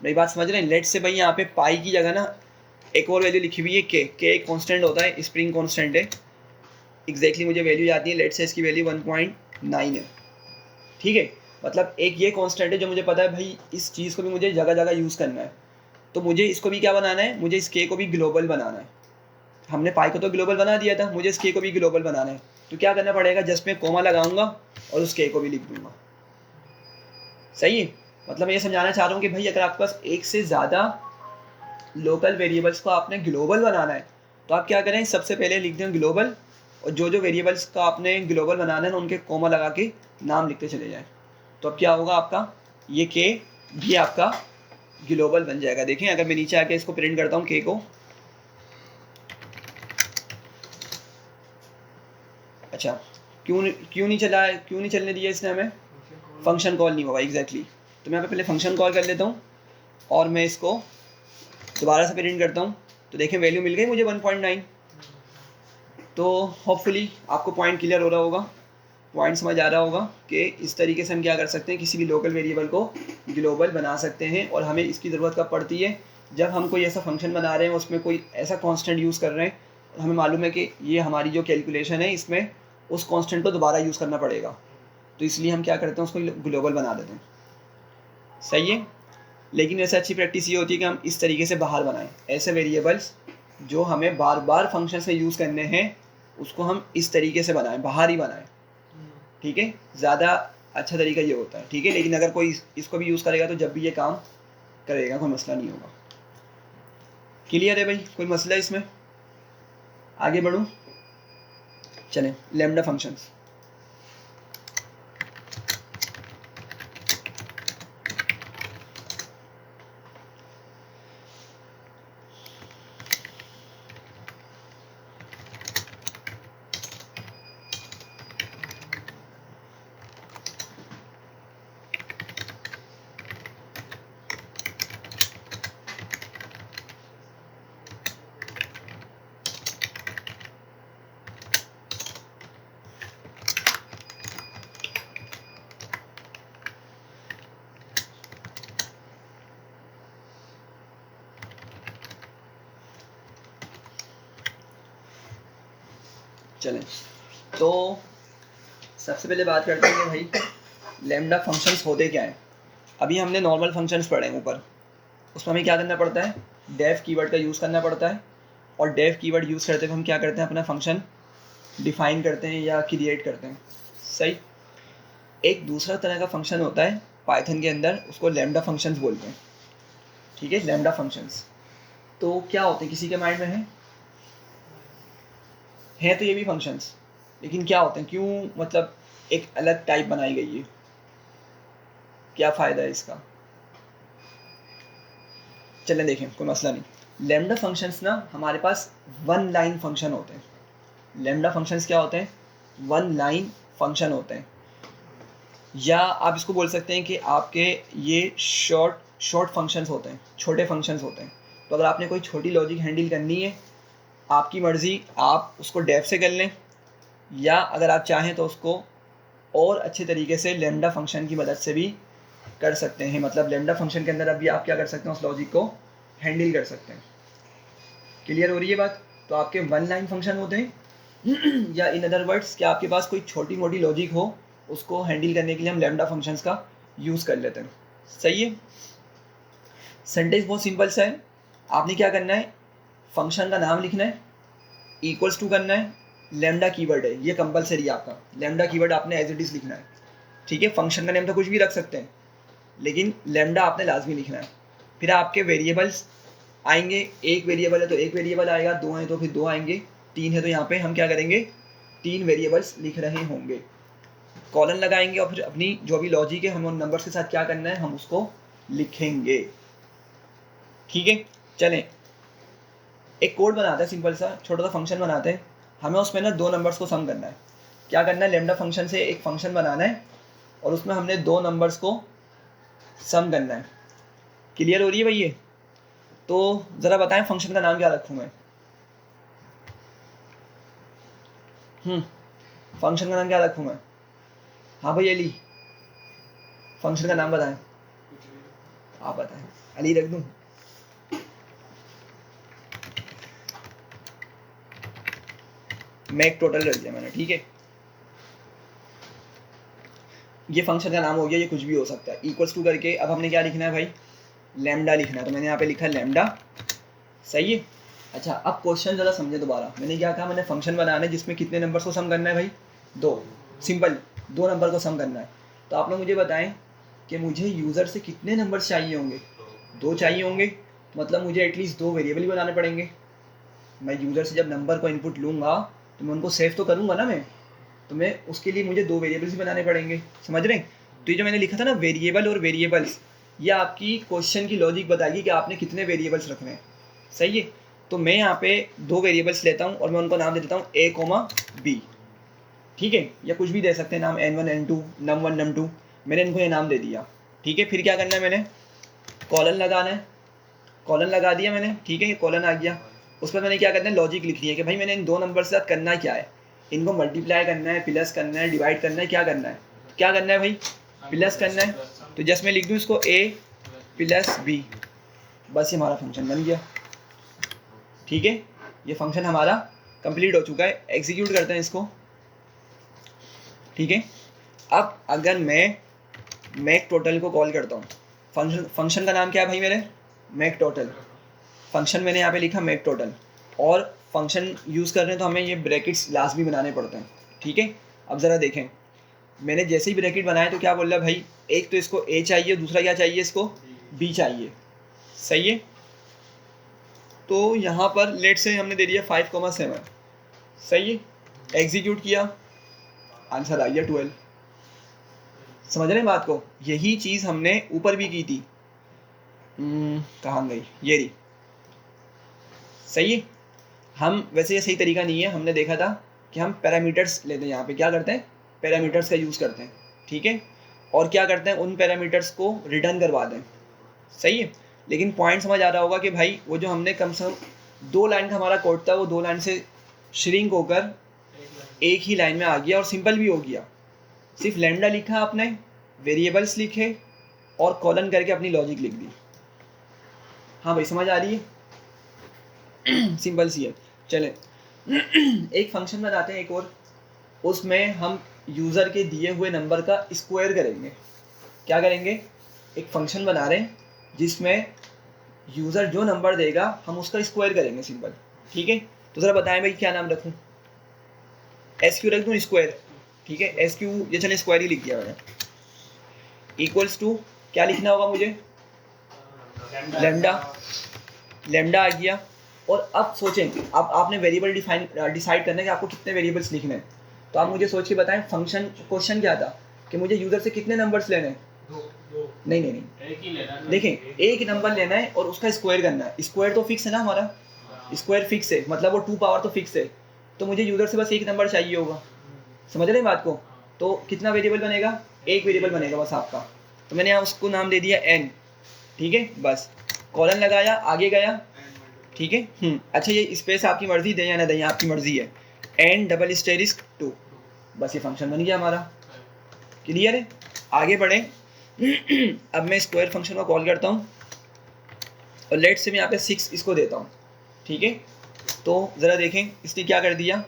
मेरी बात समझ रहे हैं। लेट से भाई यहाँ पे पाई की जगह ना एक और वैल्यू लिखी हुई है के एक कांस्टेंट होता है, स्प्रिंग कांस्टेंट है, एग्जैक्टली मुझे वैल्यू याद है, लेट से इसकी वैल्यू 1.9 है, ठीक है। मतलब एक ये कांस्टेंट है जो मुझे पता है भाई इस चीज़ को भी मुझे जगह जगह यूज़ करना है, तो मुझे इसको भी क्या बनाना है, मुझे इस के को भी ग्लोबल बनाना है। हमने पाई को तो ग्लोबल बना दिया था, मुझे इस के को भी ग्लोबल बनाना है, तो क्या करना पड़ेगा, जस्ट मैं कोमा लगाऊंगा और उस के को भी लिख दूंगा, सही है। मतलब मैं ये समझाना चाह रहा हूँ कि भाई अगर आपके पास एक से ज़्यादा लोकल वेरिएबल्स को आपने ग्लोबल बनाना है तो आप क्या करें, सबसे पहले लिख दें ग्लोबल, और जो जो वेरिएबल्स का आपने ग्लोबल बनाना है ना उनके कोमा लगा के नाम लिखते चले जाएं। तो अब क्या होगा, आपका ये के भी आपका ग्लोबल बन जाएगा। देखें अगर मैं नीचे आके इसको प्रिंट करता हूँ के को, अच्छा क्यों नहीं चलने दिया इसने हमें, फंक्शन कॉल नहीं होगा, एग्जैक्टली। तो मैं यहाँ पे पहले फंक्शन कॉल कर लेता हूँ और मैं इसको दोबारा से प्रिंट करता हूँ, तो देखें वैल्यू मिल गई मुझे 1.9। तो होपफुली आपको पॉइंट क्लियर हो रहा होगा, पॉइंट समझ आ रहा होगा कि इस तरीके से हम क्या कर सकते हैं, किसी भी लोकल वेरिएबल को ग्लोबल बना सकते हैं। और हमें इसकी ज़रूरत कब पड़ती है, जब हम कोई ऐसा फंक्शन बना रहे हैं उसमें कोई ऐसा कांस्टेंट यूज़ कर रहे हैं, हमें मालूम है कि ये हमारी जो कैलकुलेशन है इसमें उस कांस्टेंट को दोबारा यूज़ करना पड़ेगा, तो इसलिए हम क्या करते हैं, उसको ग्लोबल बना देते हैं, सही है। लेकिन वैसे अच्छी प्रैक्टिस ये होती है कि हम इस तरीके से बाहर बनाएं, ऐसे वेरिएबल्स जो हमें बार बार फंक्शन से यूज़ करने हैं उसको हम इस तरीके से बनाएं, बाहर ही बनाएं, ठीक है, ज़्यादा अच्छा तरीका ये होता है, ठीक है। लेकिन अगर कोई इसको भी यूज़ करेगा तो जब भी ये काम करेगा कोई मसला नहीं होगा। क्लियर है भाई, कोई मसला है इसमें? आगे बढ़ूँ, चलें लैम्डा फंक्शंस। चलें तो सबसे पहले बात करते हैं कि भाई लैम्डा फंक्शंस होते क्या हैं। अभी हमने नॉर्मल फंक्शंस पढ़े हैं ऊपर, उसमें हमें क्या करना पड़ता है, डेफ कीवर्ड का यूज़ करना पड़ता है, और डेफ कीवर्ड यूज़ करते हुए हम क्या करते हैं, अपना फंक्शन डिफाइन करते हैं या क्रिएट करते हैं, सही। एक दूसरा तरह का फंक्शन होता है पाइथन के अंदर, उसको लैम्डा फंक्शंस बोलते हैं, ठीक है, लैम्डा फंक्शंस। तो क्या होते हैं, किसी के माइंड में है तो ये भी फंक्शंस, लेकिन क्या होते हैं, क्यों मतलब एक अलग टाइप बनाई गई है, क्या फ़ायदा है इसका, चलें देखें, कोई मसला नहीं। लैम्डा फंक्शंस ना हमारे पास वन लाइन फंक्शन होते हैं। लैम्डा फंक्शंस क्या होते हैं, वन लाइन फंक्शन होते हैं, या आप इसको बोल सकते हैं कि आपके ये शॉर्ट फंक्शंस होते हैं, छोटे फंक्शंस होते हैं। तो अगर आपने कोई छोटी लॉजिक हैंडल करनी है, आपकी मर्ज़ी, आप उसको डेफ से कर लें, या अगर आप चाहें तो उसको और अच्छे तरीके से लैम्डा फंक्शन की मदद से भी कर सकते हैं। मतलब लैम्डा फंक्शन के अंदर अभी आप क्या कर सकते हैं, उस लॉजिक को हैंडल कर सकते हैं। क्लियर हो रही है बात? तो आपके वन लाइन फंक्शन होते हैं या इन अदर वर्ड्स कि आपके पास कोई छोटी मोटी लॉजिक हो, उसको हैंडल करने के लिए हम लैम्डा फंक्शंस का यूज़ कर लेते हैं, सही है। सेंटेंस बहुत सिंपल सा है, आपने क्या करना है, फंक्शन का नाम लिखना है, इक्वल्स टू करना है, लैम्डा कीवर्ड है, ये कंपलसरी है आपका, लैम्डा कीवर्ड आपने एज इट इज़ लिखना है, ठीक है। फंक्शन का नेम तो कुछ भी रख सकते हैं, लेकिन लैम्डा आपने लाजमी लिखना है। फिर आपके वेरिएबल्स आएंगे, एक वेरिएबल है तो एक वेरिएबल आएगा, दो हैं तो फिर दो आएंगे, तीन है तो यहाँ पे हम क्या करेंगे, तीन वेरिएबल्स लिख रहे होंगे, कॉलन लगाएंगे, और फिर अपनी जो भी लॉजिक है, हमें उन नंबर्स के साथ क्या करना है, हम उसको लिखेंगे, ठीक है। चलें एक कोड बनाते हैं, सिंपल सा छोटा सा फंक्शन बनाते हैं, हमें उसमें ना दो नंबर्स को सम करना है। क्या करना है, लैम्डा फंक्शन से एक फंक्शन बनाना है और उसमें हमने दो नंबर्स को सम करना है। क्लियर हो रही है भाई ये? तो ज़रा बताएं फंक्शन का नाम क्या रखूँ मैं? फंक्शन का नाम क्या रखूँ मैं? हाँ भाई अली, फंक्शन का नाम बताएं, आप बताएं। अली रख दूँ? मैक टोटल रख दिया मैंने, ठीक है। ये फंक्शन का नाम हो गया, ये कुछ भी हो सकता है, इक्वल्स टू करके अब हमने क्या लिखना है भाई, लैम्डा लिखना है, तो मैंने यहाँ पे लिखा लैम्डा, सही है। अच्छा अब क्वेश्चन ज़रा समझे दोबारा, मैंने क्या कहा, मैंने फंक्शन बनाना है जिसमें कितने नंबर्स को सम करना है भाई, दो, सिंपल, दो नंबर को सम करना है। तो आप लोग मुझे बताएं कि मुझे यूज़र से कितने नंबर्स चाहिए होंगे, दो चाहिए होंगे, मतलब मुझे एटलीस्ट दो वेरिएबल ही बनाने पड़ेंगे। मैं यूज़र से जब नंबर को इनपुट लूँगा तो मैं उनको सेव तो करूँगा ना मैं, तो मैं उसके लिए मुझे दो वेरिएबल्स ही बनाने पड़ेंगे, समझ रहे हैं। तो ये जो मैंने लिखा था ना वेरिएबल और वेरिएबल्स, ये आपकी क्वेश्चन की लॉजिक बताएगी कि आपने कितने वेरिएबल्स रखने हैं, सही है। तो मैं यहाँ पे दो वेरिएबल्स लेता हूँ और मैं उनको नाम दे देता हूँ a, b, ठीक है, या कुछ भी दे सकते हैं नाम, n1 n2 num1 num2, मैंने इनको ये नाम दे दिया, ठीक है। फिर क्या करना है, मैंने कॉलन लगाना है, कॉलन लगा दिया मैंने, ठीक है, ये कॉलन आ गया। उस पर मैंने क्या करना है, लॉजिक लिखनी है कि भाई मैंने इन दो नंबर के साथ करना क्या है, इनको मल्टीप्लाई करना है, प्लस करना है, डिवाइड करना है, क्या करना है, क्या करना है भाई, प्लस करना है। तो जस्ट मैं लिख दूँ इसको a प्लस b, बस ये हमारा फंक्शन बन गया, ठीक है। ये फंक्शन हमारा कंप्लीट हो चुका है, एग्जीक्यूट करते हैं इसको, ठीक है। अब अगर मैं मैक टोटल को कॉल करता हूँ, फंक्शन का नाम क्या है भाई मेरे, मेक टोटल। फंक्शन मैंने यहाँ पे लिखा मेक टोटल, और फंक्शन यूज़ कर रहे हैं तो हमें ये ब्रैकेट्स लाजमी बनाने पड़ते हैं, ठीक है। अब ज़रा देखें, मैंने जैसे ही ब्रैकेट बनाया तो क्या बोल रहा है भाई, एक तो इसको ए चाहिए, दूसरा क्या चाहिए इसको, बी चाहिए, सही है। तो यहाँ पर लेट से हमने दे दिया 5,7, सही है। एग्जीक्यूट किया, आंसर आ गया 12। समझ रहे हैं बात को, यही चीज़ हमने ऊपर भी की थी। कहाँ गई, ये रही, सही है। हम वैसे ये सही तरीका नहीं है, हमने देखा था कि हम पैरामीटर्स लेते हैं, यहाँ पे क्या करते हैं, पैरामीटर्स का यूज़ करते हैं, ठीक है। और क्या करते हैं, उन पैरामीटर्स को रिटर्न करवा दें, सही है। लेकिन पॉइंट समझ आ रहा होगा कि भाई वो जो हमने कम से कम 2 लाइन का हमारा कोड था, वो 2 लाइन से श्रिंक होकर एक ही लाइन में आ गया और सिंपल भी हो गया। सिर्फ लैम्डा लिखा आपने, वेरिएबल्स लिखे और कॉलन करके अपनी लॉजिक लिख दी। हाँ भाई समझ आ रही है, सिंपल सी है। चले एक फंक्शन बनाते हैं एक और, उसमें हम यूज़र के दिए हुए नंबर का स्क्वायर करेंगे। क्या करेंगे, एक फंक्शन बना रहे हैं जिसमें यूज़र जो नंबर देगा हम उसका स्क्वायर करेंगे, सिंपल, ठीक है। तो ज़रा बताएं भाई क्या नाम रखूं, एस क्यू रख दूँ, स्क्वायर, ठीक है। एस क्यू, ये चले स्क्वायर ही लिख दिया मैंने। इक्वल्स टू क्या लिखना होगा मुझे, लैम्डा, लैम्डा आ गया। और अब सोचें, अब आपने वेरिएबल डिसाइड करना है कि आपको कितने वेरिएबल्स लिखने हैं। तो आप मुझे सोच के बताएं, फंक्शन क्वेश्चन क्या था कि मुझे यूज़र से कितने नंबर्स लेने हैं, नहीं, एक ही लेना है। देखें एक नंबर लेना है और उसका स्क्वायर करना है। स्क्वायर तो फिक्स है ना हमारा, स्क्वायर फिक्स है, मतलब वो 2 पावर तो फिक्स है। तो मुझे यूज़र से बस एक नंबर चाहिए होगा, समझ रहे हैं बात को। तो कितना वेरिएबल बनेगा, एक वेरिएबल बनेगा बस आपका। तो मैंने यहाँ उसको नाम दे दिया n, ठीक है। बस कॉलन लगाया, आगे गया, ठीक है। अच्छा ये स्पेस आपकी मर्जी दें या ना दें, आपकी मर्जी है। n डबल स्टेरिस्क 2, बस ये फंक्शन बन गया हमारा, क्लियर है। आगे बढ़ें। अब मैं स्क्वायर फंक्शन को कॉल करता हूँ और लेट से मैं यहाँ पे 6 इसको देता हूँ, ठीक है। तो ज़रा देखें इसने क्या कर दिया,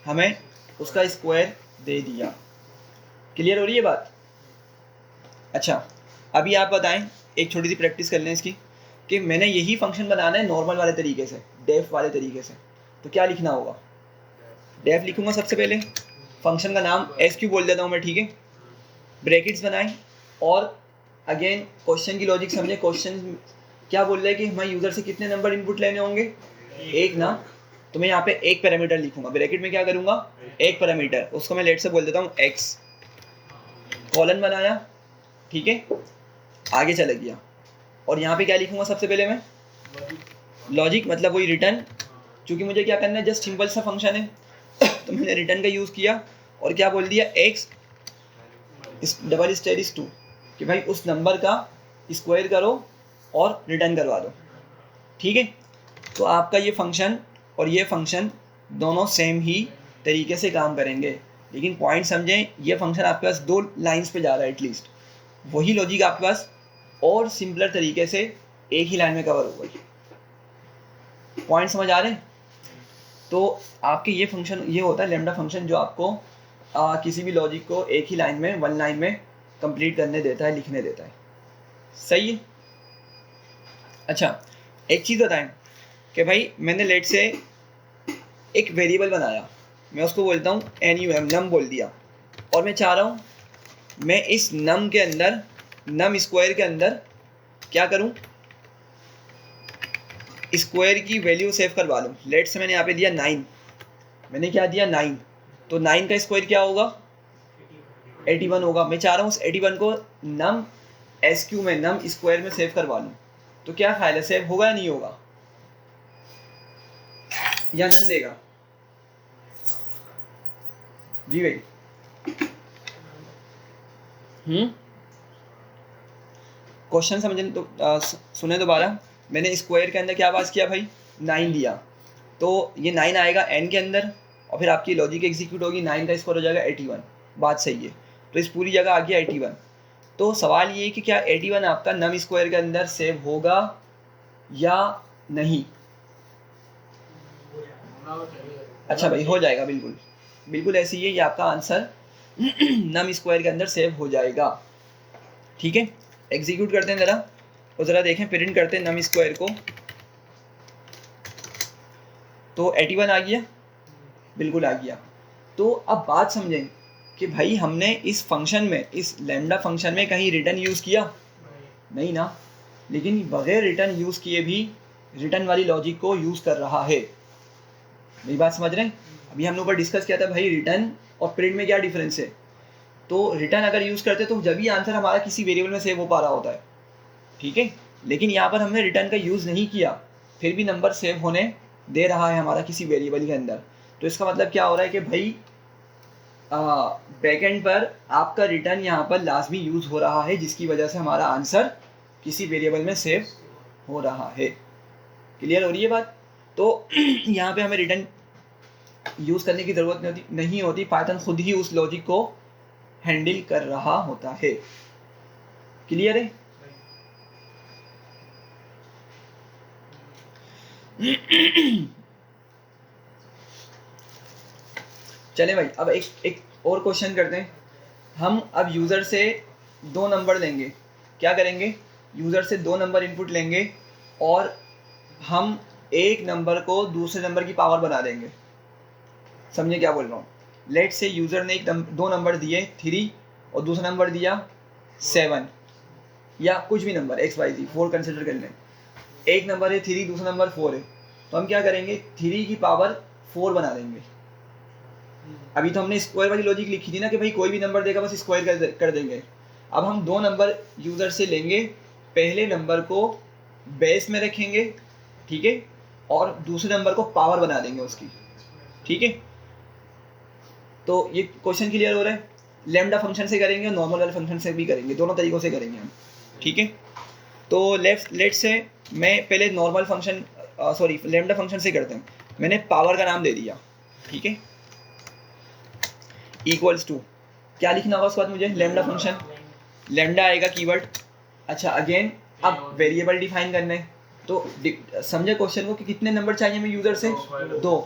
हमें उसका स्क्वायर दे दिया, क्लियर हो रही है बात। अच्छा अभी आप बताएं, एक छोटी सी प्रैक्टिस कर लें इसकी, कि मैंने यही फंक्शन बनाना है नॉर्मल वाले तरीके से, डेफ वाले तरीके से। तो क्या लिखना होगा, डेफ लिखूंगा सबसे पहले, फंक्शन का नाम एस क्यू बोल देता हूँ मैं, ठीक है। ब्रैकेट्स बनाएं और अगेन क्वेश्चन की लॉजिक समझे। क्वेश्चन क्या बोल रहा है कि हमारे यूज़र से कितने नंबर इनपुट लेने होंगे, एक ना। तो मैं यहाँ पे एक पैरामीटर लिखूंगा, ब्रैकेट में क्या करूँगा, एक पैरामीटर, उसको मैं लेट से बोल देता हूँ एक्स। कॉलन बनाया, ठीक है, आगे चला गया। और यहाँ पे क्या लिखूंगा सबसे पहले मैं, लॉजिक, मतलब वही रिटर्न, क्योंकि मुझे क्या करना है, जस्ट सिंपल सा फंक्शन है। तो मैंने रिटर्न का यूज़ किया और क्या बोल दिया, एक्स डबल स्टेरिस 2, कि भाई उस नंबर का स्क्वायर करो और रिटर्न करवा दो, ठीक है। तो आपका ये फंक्शन और ये फंक्शन दोनों सेम ही तरीके से काम करेंगे, लेकिन पॉइंट समझें, ये फंक्शन आपके पास 2 लाइंस पे जा रहा है एटलीस्ट, वही लॉजिक आपके पास और सिंपलर तरीके से एक ही लाइन में कवर होगा। पॉइंट समझ आ रहे हैं। तो आपके ये फंक्शन, ये होता है लैम्डा फंक्शन, जो आपको किसी भी लॉजिक को एक ही लाइन में, 1 लाइन में कंप्लीट करने देता है, लिखने देता है, सही है। अच्छा एक चीज़ बताएं कि भाई मैंने लेट से एक वेरिएबल बनाया, मैं उसको बोलता हूँ NUM, नम बोल दिया, और मैं चाह रहा हूँ मैं इस नम के अंदर, नम स्क्वायर के अंदर क्या करूँ, स्क्वायर की वैल्यू सेव करवा लूँ। लेट से मैंने यहाँ पे दिया 9, मैंने क्या दिया 9, तो 9 का स्क्वायर क्या होगा, 81 होगा। मैं चाह रहा हूँ उस 81 को नम SQ में, नम स्क्वायर में सेव करवा लूँ। तो क्या ख्याल है, सेव होगा या नहीं होगा, या नन देगा जी भाई। क्वेश्चन समझे तो सुने दोबारा। मैंने स्क्वायर के अंदर क्या पास किया भाई, 9 दिया, तो ये 9 आएगा n के अंदर, और फिर आपकी लॉजिक एग्जीक्यूट होगी, 9 का स्क्वायर हो जाएगा 81, बात सही है। तो इस पूरी जगह आ गया 81। तो सवाल ये है कि क्या 81 आपका नम स्क्वायर के अंदर सेव होगा या नहीं। अच्छा भाई हो जाएगा, बिल्कुल बिल्कुल ऐसे ही है, ये आपका आंसर नम स्क्वायर के अंदर सेव हो जाएगा, ठीक है। एग्जीक्यूट करते हैं ज़रा, और ज़रा देखें प्रिंट करते हैं नम स्क्वायर को, तो 81 आ गया, बिल्कुल आ गया। तो अब बात समझें कि भाई हमने इस फंक्शन में, इस लैम्डा फंक्शन में कहीं रिटर्न यूज़ किया नहीं ना, लेकिन बगैर रिटर्न यूज़ किए भी रिटर्न वाली लॉजिक को यूज़ कर रहा है। मेरी बात समझ रहे हैं? अभी हम लोग पर डिस्कस किया था भाई रिटर्न और प्रिंट में क्या डिफरेंस है। तो रिटर्न अगर यूज़ करते तो जब भी आंसर हमारा किसी वेरिएबल में सेव हो पा रहा होता है, ठीक है, लेकिन यहाँ पर हमने रिटर्न का यूज़ नहीं किया, फिर भी नंबर सेव होने दे रहा है हमारा किसी वेरिएबल के अंदर। तो इसका मतलब क्या हो रहा है कि भाई बैकएंड पर आपका रिटर्न यहाँ पर लाजमी यूज़ हो रहा है, जिसकी वजह से हमारा आंसर किसी वेरिएबल में सेव हो रहा है। क्लियर हो रही है बात? तो यहाँ पे हमें रिटर्न यूज़ करने की ज़रूरत नहीं होती, पाइथन खुद ही उस लॉजिक को हैंडल कर रहा होता है। क्लियर है? चले भाई, अब एक और क्वेश्चन करते हैं। हम अब यूज़र से 2 नंबर लेंगे। क्या करेंगे? यूज़र से 2 नंबर इनपुट लेंगे और हम एक नंबर को दूसरे नंबर की पावर बना देंगे। समझे क्या बोल रहा हूँ? लेट से यूज़र ने 2 नंबर दिए 3 और दूसरा नंबर दिया 7, या कुछ भी नंबर XYZ 4 कंसिडर कर लें। एक नंबर है 3, दूसरा नंबर 4 है, तो हम क्या करेंगे? 3 की पावर 4 बना देंगे। अभी तो हमने स्क्वायर वाली लॉजिक लिखी थी ना कि भाई कोई भी नंबर देगा बस स्क्वायर कर देंगे। अब हम 2 नंबर यूज़र से लेंगे, पहले नंबर को बेस में रखेंगे, ठीक है, और दूसरे नंबर को पावर बना देंगे उसकी, ठीक है। तो ये क्वेश्चन क्लियर हो रहा है? लैम्डा फंक्शन से करेंगे और नॉर्मल वाले फंक्शन से भी करेंगे, दोनों तरीक़ों से करेंगे हम, ठीक है। तो लेट से मैं पहले नॉर्मल फंक्शन लैम्डा फंक्शन से करते हैं। मैंने पावर का नाम दे दिया, ठीक है, इक्वल्स टू, क्या लिखना होगा उसके बाद मुझे? लैम्डा फंक्शन, लैम्डा आएगा कीवर्ड। अच्छा अगेन अब वेरिएबल डिफाइन करना है, तो समझे क्वेश्चन को कि कितने नंबर चाहिए हमें यूज़र से? 2।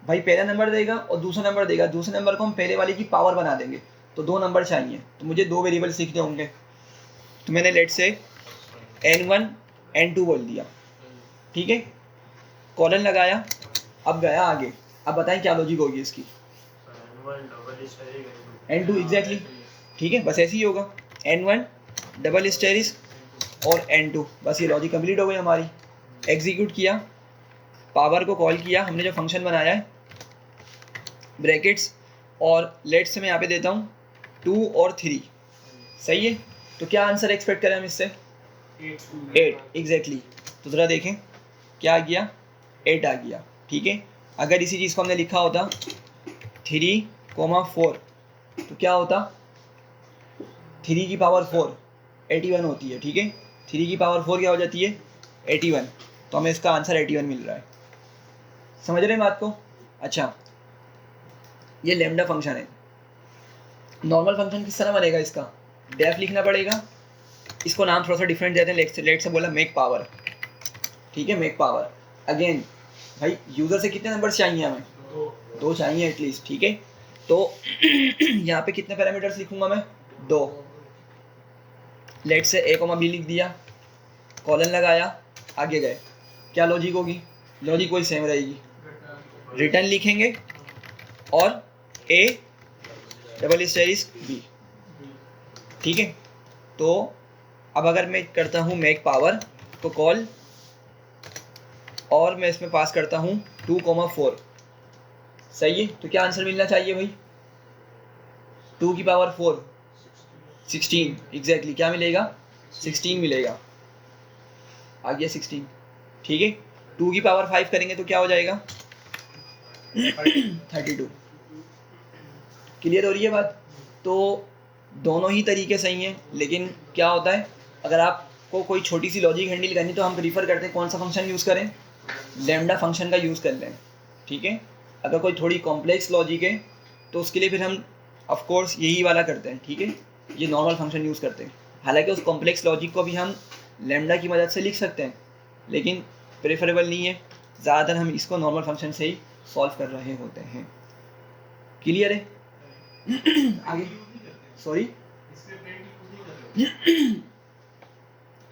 भाई पहला नंबर देगा और दूसरा नंबर देगा, दूसरे नंबर को हम पहले वाले की पावर बना देंगे, तो 2 नंबर चाहिए, तो मुझे 2 वेरिएबल सीखने होंगे। तो मैंने लेट से n1 n2 बोल दिया, ठीक है, कॉलन लगाया, अब गया आगे। अब बताएं क्या लॉजिक होगी इसकी? n2 एग्जैक्टली, ठीक है, बस ऐसे ही होगा, n1 डबल स्टेरिस और n2, बस ये लॉजिक कंप्लीट हो गई हमारी। एग्जीक्यूट किया, पावर को कॉल किया, हमने जो फंक्शन बनाया है ब्रैकेट्स, और लेट से मैं यहाँ पे देता हूँ 2 और 3, सही है। तो क्या आंसर एक्सपेक्ट करें हम इससे? 8 एग्जैक्टली। तो ज़रा देखें क्या आ गया? 8 आ गया, ठीक है। अगर इसी चीज़ को हमने लिखा होता 3,4, तो क्या होता? 3 की पावर 4 81 होती है, ठीक है। 3 की पावर 4 क्या हो जाती है? 81। तो हमें इसका आंसर 81 मिल रहा है। समझ रहे हैं बात को? अच्छा, ये लैम्डा फंक्शन है। नॉर्मल फंक्शन किस तरह बनेगा? इसका डेफ लिखना पड़ेगा, इसको नाम थोड़ा सा डिफरेंट देते हैं। लेट से बोला मेक पावर, ठीक है, मेक पावर। अगेन भाई यूज़र से कितने नंबर चाहिए हमें? 2 चाहिए एटलीस्ट, ठीक है। तो यहाँ पे कितने पैरामीटर्स लिखूंगा मैं? 2। लेट से a, b लिख दिया, कॉलन लगाया, आगे गए। क्या लॉजिक होगी? लॉजिक वही सेम रहेगी, रिटर्न लिखेंगे और a डबल स्टेरिस b, ठीक है। तो अब अगर मैं करता हूँ मेक पावर को कॉल, और मैं इसमें पास करता हूँ 2,4, सही है। तो क्या आंसर मिलना चाहिए भाई? 2 की पावर 4 16 एग्जैक्टली। क्या मिलेगा? 16 मिलेगा, आ गया 16, ठीक है। 2 की पावर 5 करेंगे तो क्या हो जाएगा? 32। क्लियर हो रही है बात? तो दोनों ही तरीके सही हैं, लेकिन क्या होता है अगर आपको कोई छोटी सी लॉजिक हैंडल करनी तो हम प्रीफर करते हैं कौन सा फंक्शन यूज़ करें? लैम्डा फंक्शन का यूज़ कर लें, ठीक है। अगर कोई थोड़ी कॉम्प्लेक्स लॉजिक है तो उसके लिए फिर हम ऑफ कोर्स यही वाला करते हैं, ठीक है, ये नॉर्मल फंक्शन यूज़ करते हैं। हालांकि उस कॉम्प्लेक्स लॉजिक को भी हम लैम्डा की मदद से लिख सकते हैं, लेकिन प्रेफरेबल नहीं है, ज़्यादातर हम इसको नॉर्मल फंक्शन से ही सॉल्व कर रहे होते हैं। क्लियर है? आगे सॉरी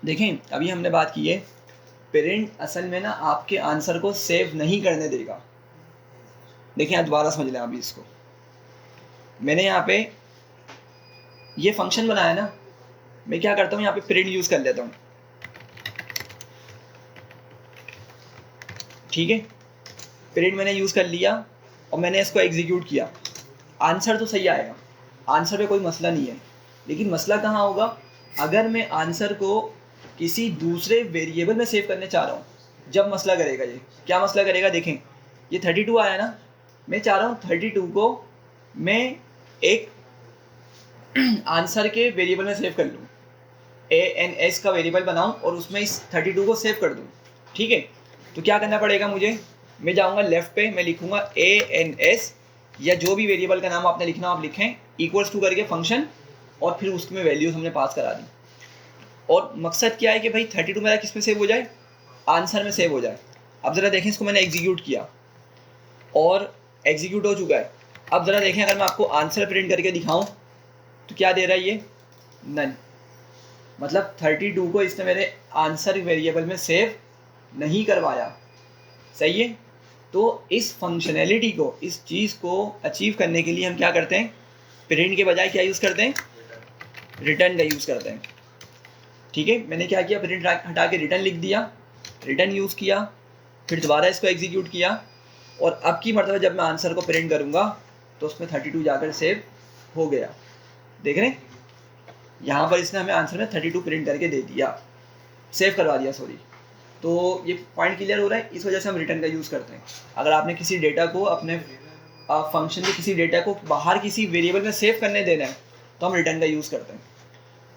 देखें अभी हमने बात की है प्रिंट असल में ना आपके आंसर को सेव नहीं करने देगा। देखें आप दोबारा समझ लें अभी इसको। मैंने यहाँ पे ये फंक्शन बनाया ना, मैं क्या करता हूँ यहाँ पे प्रिंट यूज़ कर लेता हूँ, ठीक है। प्रिंट मैंने यूज़ कर लिया और मैंने इसको एग्जीक्यूट किया, आंसर तो सही आएगा, आंसर पे कोई मसला नहीं है। लेकिन मसला कहाँ होगा, अगर मैं आंसर को किसी दूसरे वेरिएबल में सेव करने चाह रहा हूँ, जब मसला करेगा ये। क्या मसला करेगा, देखें ये 32 आया ना, मैं चाह रहा हूँ 32 को मैं एक आंसर के वेरिएबल में सेव कर लूँ, ANS का वेरिएबल बनाऊँ और उसमें इस 32 को सेव कर दूँ, ठीक है। तो क्या करना पड़ेगा मुझे, मैं जाऊँगा लेफ़्ट पे, मैं लिखूँगा ANS या जो भी वेरिएबल का नाम आपने लिखना आप लिखें, इक्वल्स टू करके फंक्शन, और फिर उसमें वैल्यूज हमने पास करा दी। और मकसद क्या है कि भाई 32 मेरा किस में सेव हो जाए, आंसर में सेव हो जाए। अब ज़रा देखें, इसको मैंने एग्जीक्यूट किया और एग्जीक्यूट हो चुका है। अब ज़रा देखें, अगर मैं आपको आंसर प्रिंट करके दिखाऊं तो क्या दे रहा है ये, नन। मतलब 32 को इसने मेरे आंसर वेरिएबल में सेव नहीं करवाया, सही है। तो इस फंक्शनैलिटी को, इस चीज़ को अचीव करने के लिए हम क्या करते हैं, प्रिंट के बजाय क्या यूज़ करते हैं, रिटर्न का यूज़ करते हैं, ठीक है। मैंने क्या किया, प्रिंट हटा के रिटर्न लिख दिया, रिटर्न यूज़ किया, फिर दोबारा इसको एग्जीक्यूट किया, और अब की मरतबा जब मैं आंसर को प्रिंट करूँगा तो उसमें 32 जाकर सेव हो गया। देख रहे हैं, यहाँ पर इसने हमें आंसर में 32 प्रिंट करके दे दिया, सेव करवा दिया, सॉरी। तो ये पॉइंट क्लियर हो रहा है, इस वजह से हम रिटर्न का यूज़ करते हैं। अगर आपने किसी डेटा को, अपने फंक्शन के किसी डेटा को बाहर किसी वेरिएबल में सेव करने देना है तो हम रिटर्न का यूज़ करते हैं,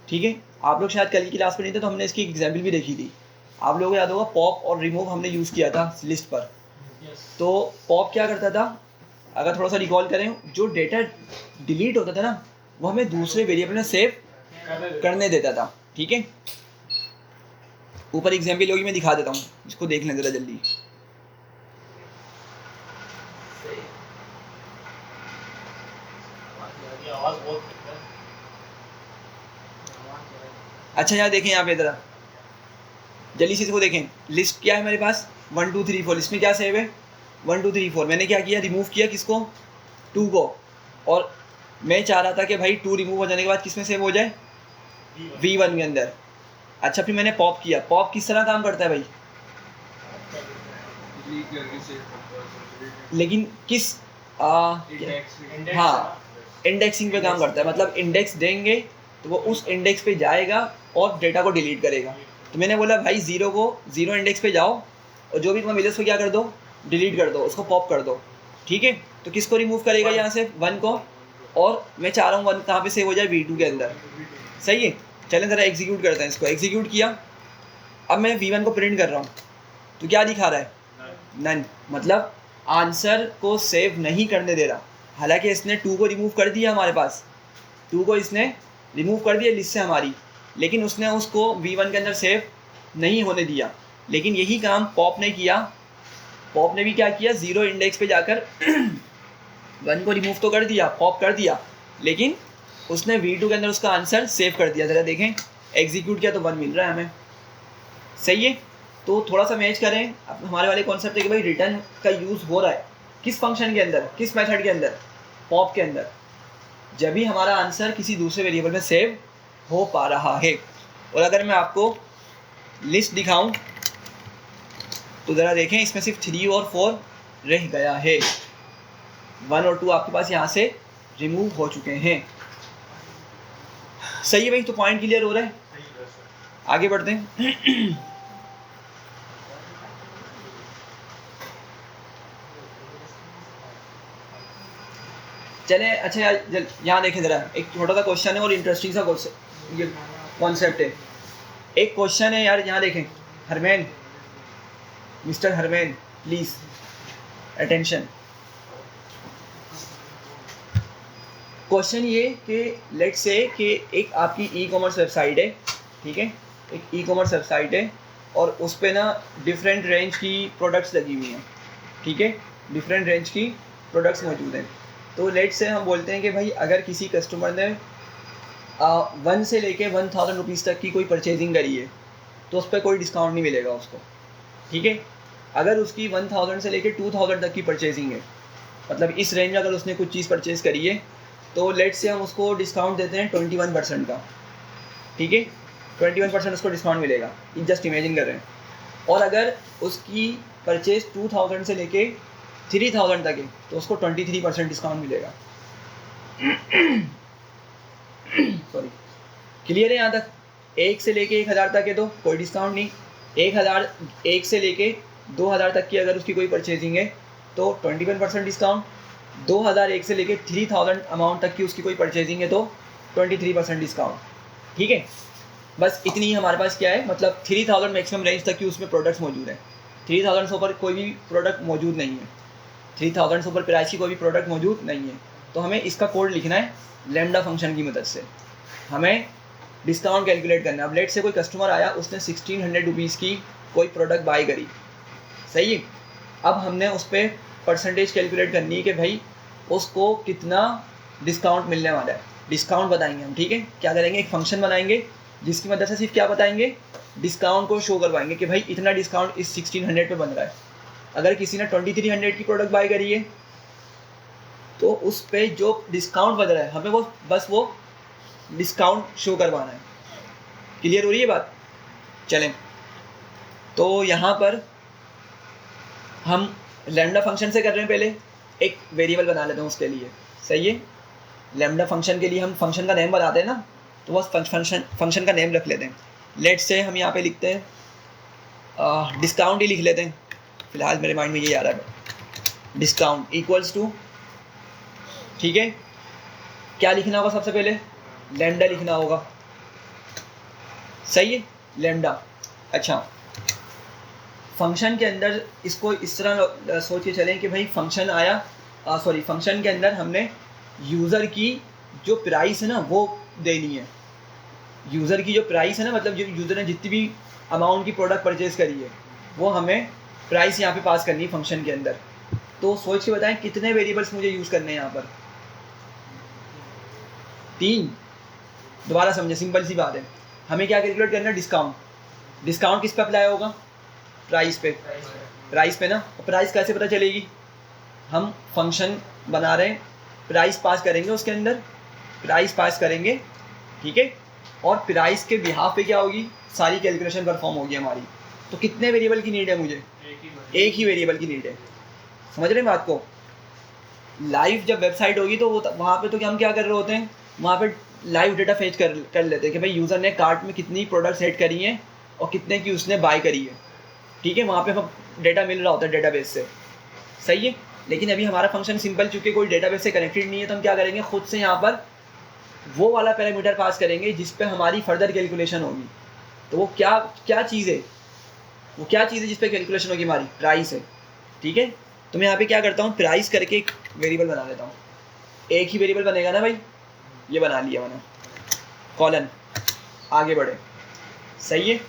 ठीक है। आप लोग शायद कल की क्लास में नहीं थे तो हमने इसकी एग्जाम्पल भी देखी थी। आप लोगों को याद होगा, पॉप और रिमूव हमने यूज़ किया था लिस्ट पर। तो पॉप क्या करता था, अगर थोड़ा सा रिकॉल करें, जो डेटा डिलीट होता था ना, वो हमें दूसरे वेरिएबल में सेव करने देता था, ठीक है। ऊपर एग्जाम्पल होगी, मैं दिखा देता हूँ, इसको देख लें ज़रा जल्दी। अच्छा यहाँ देखें, यहाँ पे ज़रा जल्दी से इसको देखें, लिस्ट क्या है मेरे पास, 1 2 3 4, लिस्ट में क्या सेव है, 1 2 3 4। मैंने क्या किया, रिमूव किया किसको, 2 को, और मैं चाह रहा था कि भाई 2 रिमूव हो जाने के बाद किस में सेव हो जाए, V1 के अंदर। अच्छा, फिर मैंने पॉप किया, पॉप किस तरह काम करता है भाई, लेकिन किस हाँ, इंडेक्सिंग पे काम करता है। मतलब इंडेक्स देंगे तो वो उस इंडेक्स पे जाएगा और डेटा को डिलीट करेगा। तो मैंने बोला भाई 0 को 0 इंडेक्स पे जाओ और जो भी तुम्हें मिले उसको क्या कर दो, डिलीट कर दो, उसको पॉप कर दो, ठीक है। तो किसको रिमूव करेगा यहाँ से, 1 को, और मैं चाह रहा हूँ 1 कहाँ पे सेव हो जाए, V2 के अंदर, सही है। चलें ज़रा एग्जीक्यूट करते हैं इसको। एग्जीक्यूट किया, अब मैं V1 को प्रिंट कर रहा हूँ तो क्या दिखा रहा है, नन। मतलब आंसर को सेव नहीं करने दे रहा। हालांकि इसने 2 को रिमूव कर दिया, हमारे पास 2 को इसने रिमूव कर दिया लिस्ट से हमारी, लेकिन उसने उसको V1 के अंदर सेव नहीं होने दिया। लेकिन यही काम पॉप ने किया। पॉप ने भी क्या किया, 0 इंडेक्स पे जाकर 1 को रिमूव तो कर दिया, पॉप कर दिया, लेकिन उसने V2 के अंदर उसका आंसर सेव कर दिया। ज़रा देखें, एग्जीक्यूट किया तो 1 मिल रहा है हमें, सही है। तो थोड़ा सा मैच करें। अब हमारे वाले कॉन्सेप्ट है कि भाई रिटर्न का यूज़ हो रहा है किस फंक्शन के अंदर, किस मेथड के अंदर, पॉप के अंदर, जब भी हमारा आंसर किसी दूसरे वेरिएबल में सेव हो पा रहा है। और अगर मैं आपको लिस्ट दिखाऊं तो ज़रा देखें, इसमें सिर्फ 3 और 4 रह गया है, 1 और 2 आपके पास यहाँ से रिमूव हो चुके हैं, सही है भाई। तो पॉइंट क्लियर हो रहा है, आगे बढ़ते हैं। चलें, अच्छा यार यहाँ देखें ज़रा, एक छोटा सा क्वेश्चन है और इंटरेस्टिंग सा कॉन्सेप्ट है। एक क्वेश्चन है यार, यहाँ देखें, हरमैन, मिस्टर हरमैन प्लीज़ अटेंशन। क्वेश्चन ये कि लेट्स से कि एक आपकी ई कॉमर्स वेबसाइट है, ठीक है, एक ई कॉमर्स वेबसाइट है और उस पर ना डिफरेंट रेंज की प्रोडक्ट्स लगी हुई हैं, ठीक है, डिफरेंट रेंज की प्रोडक्ट्स मौजूद हैं। तो लेट्स से हम बोलते हैं कि भाई अगर किसी कस्टमर ने 1 से लेके 1000 रुपीज़ तक की कोई परचेजिंग करी है, तो उस पर कोई डिस्काउंट नहीं मिलेगा उसको, ठीक है। अगर उसकी 1000 से लेके 2000 तक की परचेजिंग है, मतलब इस रेंज में अगर उसने कुछ चीज़ परचेज करी है, तो लेट से हम उसको डिस्काउंट देते हैं 21% का, ठीक है। 21% उसको डिस्काउंट मिलेगा, जस्ट इमेजिन कर रहे हैं। और अगर उसकी परचेज 2000 से लेके 3000 तक है, तो उसको 23% डिस्काउंट मिलेगा। सॉरी, क्लियर है यहाँ तक? 1 से लेके 1000 तक है तो कोई डिस्काउंट नहीं। 1 से लेके 2000 तक की अगर उसकी कोई परचेजिंग है तो 21% डिस्काउंट। 2001 से लेके 3000 अमाउंट तक की उसकी कोई परचेजिंग है तो 23% डिस्काउंट, ठीक है। बस इतनी ही हमारे पास क्या है, मतलब 3000 मैक्सिमम रेंज तक की उसमें प्रोडक्ट्स मौजूद है। 3000 से ऊपर कोई भी प्रोडक्ट मौजूद नहीं है, 3000 से ऊपर प्राइस की कोई भी प्रोडक्ट मौजूद नहीं है। तो हमें इसका कोड लिखना है लैम्डा फंक्शन की मदद से, हमें डिस्काउंट कैलकुलेट करना है। अब लेट से कोई कस्टमर आया, उसने 1600 रुपीज़ की कोई प्रोडक्ट बाई करी, सही है। अब हमने उस पर परसेंटेज कैलकुलेट करनी है कि भाई उसको कितना डिस्काउंट मिलने वाला है। डिस्काउंट बताएंगे हम, ठीक है। क्या करेंगे, एक फंक्शन बनाएंगे जिसकी मदद से सिर्फ क्या बताएंगे, डिस्काउंट को शो करवाएंगे कि भाई इतना डिस्काउंट इस 1600 पे बन रहा है। अगर किसी ने 2300 की प्रोडक्ट बाय करी है तो उस पे जो डिस्काउंट बन रहा है हमें वो बस वो डिस्काउंट शो करवाना है। क्लियर हो रही है बात? चलें, तो यहाँ पर हम लैम्डा फंक्शन से कर रहे हैं। पहले एक वेरिएबल बना लेते हैं उसके लिए, सही है। लैम्डा फंक्शन के लिए हम फंक्शन का नेम बताते हैं ना, तो बस फंक्शन का नेम रख लेते हैं। लेट से हम यहाँ पे लिखते हैं डिस्काउंट ही लिख लेते हैं, फिलहाल मेरे माइंड में ये आ रहा है। डिस्काउंट इक्वल्स टू, ठीक है, क्या लिखना होगा सबसे पहले, लैम्डा लिखना होगा, सही है, लैम्डा। अच्छा, फंक्शन के अंदर इसको इस तरह सोच के चलें कि भाई फंक्शन आया, फंक्शन के अंदर हमने यूज़र की जो प्राइस है ना वो देनी है। यूज़र की जो प्राइस है ना, मतलब जो यूज़र ने जितनी भी अमाउंट की प्रोडक्ट परचेज़ करी है वो हमें प्राइस यहाँ पे पास करनी है फंक्शन के अंदर। तो सोच के बताएं कितने वेरिएबल्स मुझे यूज़ करने हैं यहाँ पर, 3। दोबारा समझे, सिंपल सी बात है। हमें क्या कैलकुलेट करना है, डिस्काउंट। डिस्काउंट किस पे अप्लाई होगा, प्राइस पे, प्राइस पे ना। और प्राइस कैसे पता चलेगी, हम फंक्शन बना रहे हैं, प्राइस पास करेंगे उसके अंदर, प्राइस पास करेंगे, ठीक है। और प्राइस के बिहाफ पे क्या होगी, सारी कैलकुलेशन परफॉर्म होगी हमारी। तो कितने वेरिएबल की नीड है मुझे, एक ही वेरिएबल की नीड है। समझ रहे हैं बात को? लाइव जब वेबसाइट होगी तो वो वहाँ पे तो हम क्या कर रहे होते हैं, वहाँ पे लाइव डेटा फेच कर लेते हैं कि भाई यूज़र ने कार्ट में कितनी प्रोडक्ट्स ऐड करी हैं और कितने की उसने बाय करी है, ठीक है। वहाँ पे हम डेटा मिल रहा होता है डेटाबेस से, सही है। लेकिन अभी हमारा फंक्शन सिंपल, चूँकि कोई डेटाबेस से कनेक्टेड नहीं है, तो हम क्या करेंगे, खुद से यहाँ पर वो वाला पैरामीटर पास करेंगे जिस पे हमारी फर्दर कैलकुलेशन होगी। तो वो क्या चीज़ है, वो क्या चीज़ है जिस पे कैलकुलेशन होगी हमारी, प्राइस है, ठीक है। तो मैं यहाँ पे क्या करता हूँ, प्राइस करके एक वेरिएबल बना लेता हूँ। एक ही वेरिएबल बनेगा ना भाई, ये बना लिया मैंने, कॉलन, आगे बढ़े, सही है।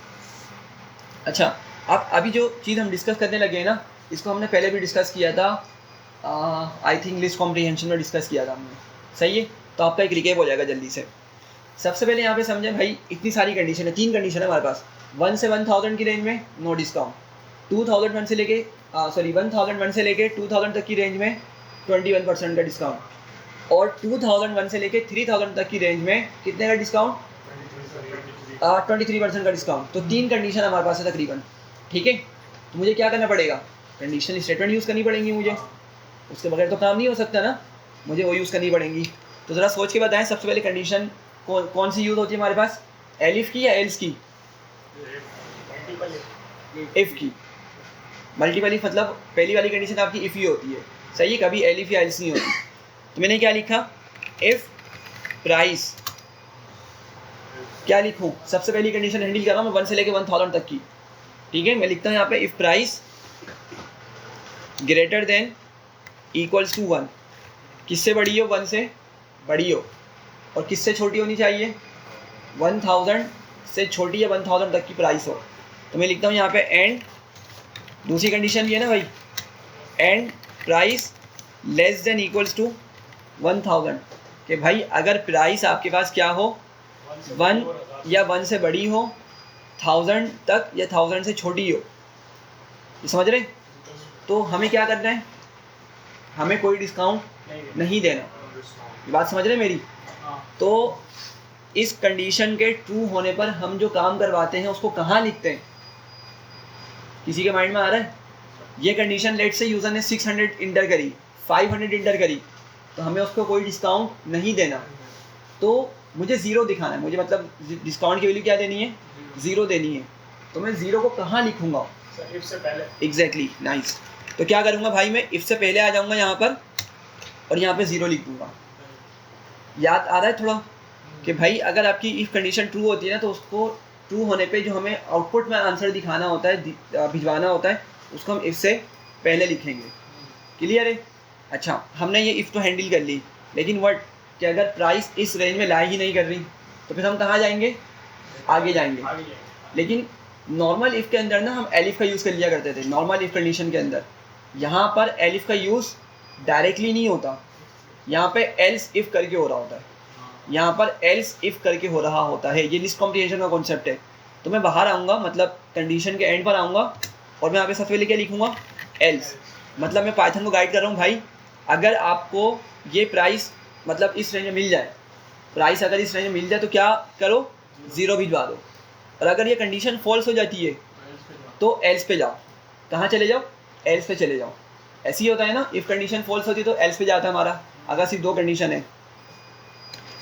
अच्छा, अब अभी जो चीज़ हम डिस्कस करने लगे हैं ना, इसको हमने पहले भी डिस्कस किया था, आई थिंक लिस्ट कॉम्प्रीहेंशन में डिस्कस किया था हमने, सही है। तो आपका एक रिकेप हो जाएगा जल्दी से। सबसे पहले यहाँ पे समझें भाई, इतनी सारी कंडीशन है, 3 कंडीशन है हमारे पास। 1 से 1000 की रेंज में नो डिस्काउंट, 1001 से लेके 1001 से लेके 2000 तक की रेंज में 21% का डिस्काउंट, और 2001 से लेके 3000 तक की रेंज में कितने का डिस्काउंट, 23% का डिस्काउंट। तो 3 कंडीशन हमारे पास है तकरीबन, ठीक है। तो मुझे क्या करना पड़ेगा, कंडीशनल स्टेटमेंट यूज़ करनी पड़ेंगी मुझे, उसके बगैर तो काम नहीं हो सकता ना, मुझे वो यूज़ करनी पड़ेंगी। तो ज़रा सोच के बताएं, सबसे पहले कंडीशन कौन सी यूज़ होती है हमारे पास, एलिफ की या एल्स की, इफ़ की। मल्टीपल इफ मतलब पहली वाली कंडीशन आपकी इफ़ ही होती है, सही है, कभी एलिफ या एल्स नहीं होती। तो मैंने क्या लिखा, इफ़ प्राइस, क्या लिखूँ, सबसे पहली कंडीशन हैंडल कर रहा हूँ मैं 1 से लेके 1000 तक की, ठीक है। मैं लिखता हूँ यहाँ पे, if price greater than equals to 1, किससे बड़ी हो, 1 से बड़ी हो, और किससे छोटी होनी चाहिए, 1000 से छोटी या 1000 तक की प्राइस हो। तो मैं लिखता हूँ यहाँ पे एंड, दूसरी कंडीशन ये है ना भाई, and price less than equals to 1000, कि भाई अगर प्राइस आपके पास क्या हो, 1 या 1 से बड़ी हो, 1000 तक या 1000 से छोटी हो, ये समझ रहे? तो हमें क्या करना है, हमें कोई डिस्काउंट नहीं देना, ये बात समझ रहे मेरी? तो इस कंडीशन के ट्रू होने पर हम जो काम करवाते हैं उसको कहाँ लिखते हैं? किसी के माइंड में आ रहा है? ये कंडीशन लेट से यूज़र ने 600 इंटर करी, 500 इंटर करी, तो हमें उसको कोई डिस्काउंट नहीं देना, तो मुझे ज़ीरो दिखाना है, मुझे मतलब डिस्काउंट की वैल्यू क्या देनी है? ज़ीरो देनी है। तो मैं ज़ीरो को कहाँ लिखूँगा? इफ से पहले। Exactly, nice. तो क्या करूँगा भाई, मैं इफ से पहले आ जाऊँगा यहाँ पर और यहाँ पे ज़ीरो लिख दूँगा। याद आ रहा है थोड़ा कि भाई अगर आपकी इफ कंडीशन ट्रू होती है ना, तो उसको ट्रू होने पे जो हमें आउटपुट में आंसर दिखाना होता है, भिजवाना होता है, उसको हम इफ से पहले लिखेंगे। क्लियर है? अच्छा, हमने ये इफ तो हैंडल कर ली, लेकिन व्हाट कि अगर प्राइस इस रेंज में लाई ही नहीं कर रही, तो फिर हम कहाँ जाएंगे? आगे जाएंगे। लेकिन नॉर्मल इफ़ के अंदर ना हम एलिफ का यूज़ कर लिया करते थे, नॉर्मल इफ़ कंडीशन के अंदर। यहाँ पर एलिफ का यूज़ डायरेक्टली नहीं होता, यहाँ पे एल्स इफ़ करके हो रहा होता है, यहाँ पर एल्स इफ़ करके हो रहा होता है। ये लिस्ट कॉम्प्रिहेंशन का कॉन्सेप्ट है। तो मैं बाहर आऊँगा, मतलब कंडीशन के एंड पर आऊँगा, और मैं यहाँ पे सबसे पहले क्या लिखूँगा? एल्स। मतलब मैं पाइथन को गाइड कर रहा हूँ, भाई अगर आपको ये प्राइस मतलब इस रेंज में मिल जाए, प्राइस अगर इस रेंज में मिल जाए तो क्या करो? ज़ीरो भिजवा दो। और अगर ये कंडीशन फॉल्स हो जाती है तो एल्स पे जाओ। कहाँ चले जाओ? एल्स पे चले जाओ। ऐसे ही होता है ना, इफ़ कंडीशन फॉल्स होती है तो एल्स पे जाता है हमारा, अगर सिर्फ दो कंडीशन है।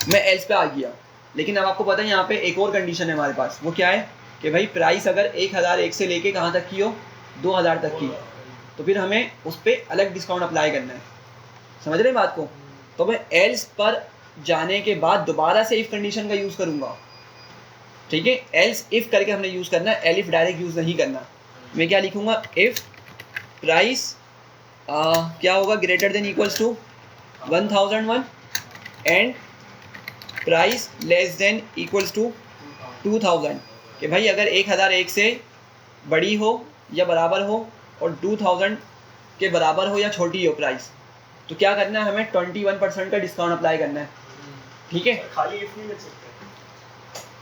मैं एल्स पे आ गया, लेकिन अब आपको पता है यहाँ पे एक और कंडीशन है हमारे पास। वो क्या है कि भाई प्राइस अगर 1001 से लेके कहाँ तक की हो? 2000 तक की, तो फिर हमें उस पर अलग डिस्काउंट अप्लाई करना है। समझ रहे हैं बात को? तो मैं एल्स पर जाने के बाद दोबारा से इफ़ कंडीशन का यूज़ करूँगा, ठीक है? एल्स इफ़ करके हमने यूज़ करना है, एलिफ डायरेक्ट यूज़ नहीं करना। मैं क्या लिखूँगा? इफ़ प्राइस क्या होगा? Greater than equals to 1001 and price less than equals to 2000, कि भाई अगर 1001 से बड़ी हो या बराबर हो और 2000 के बराबर हो या छोटी हो प्राइस, तो क्या करना है? हमें 21% का डिस्काउंट अप्लाई करना है, ठीक है? खाली इफ नहीं लिख सकते?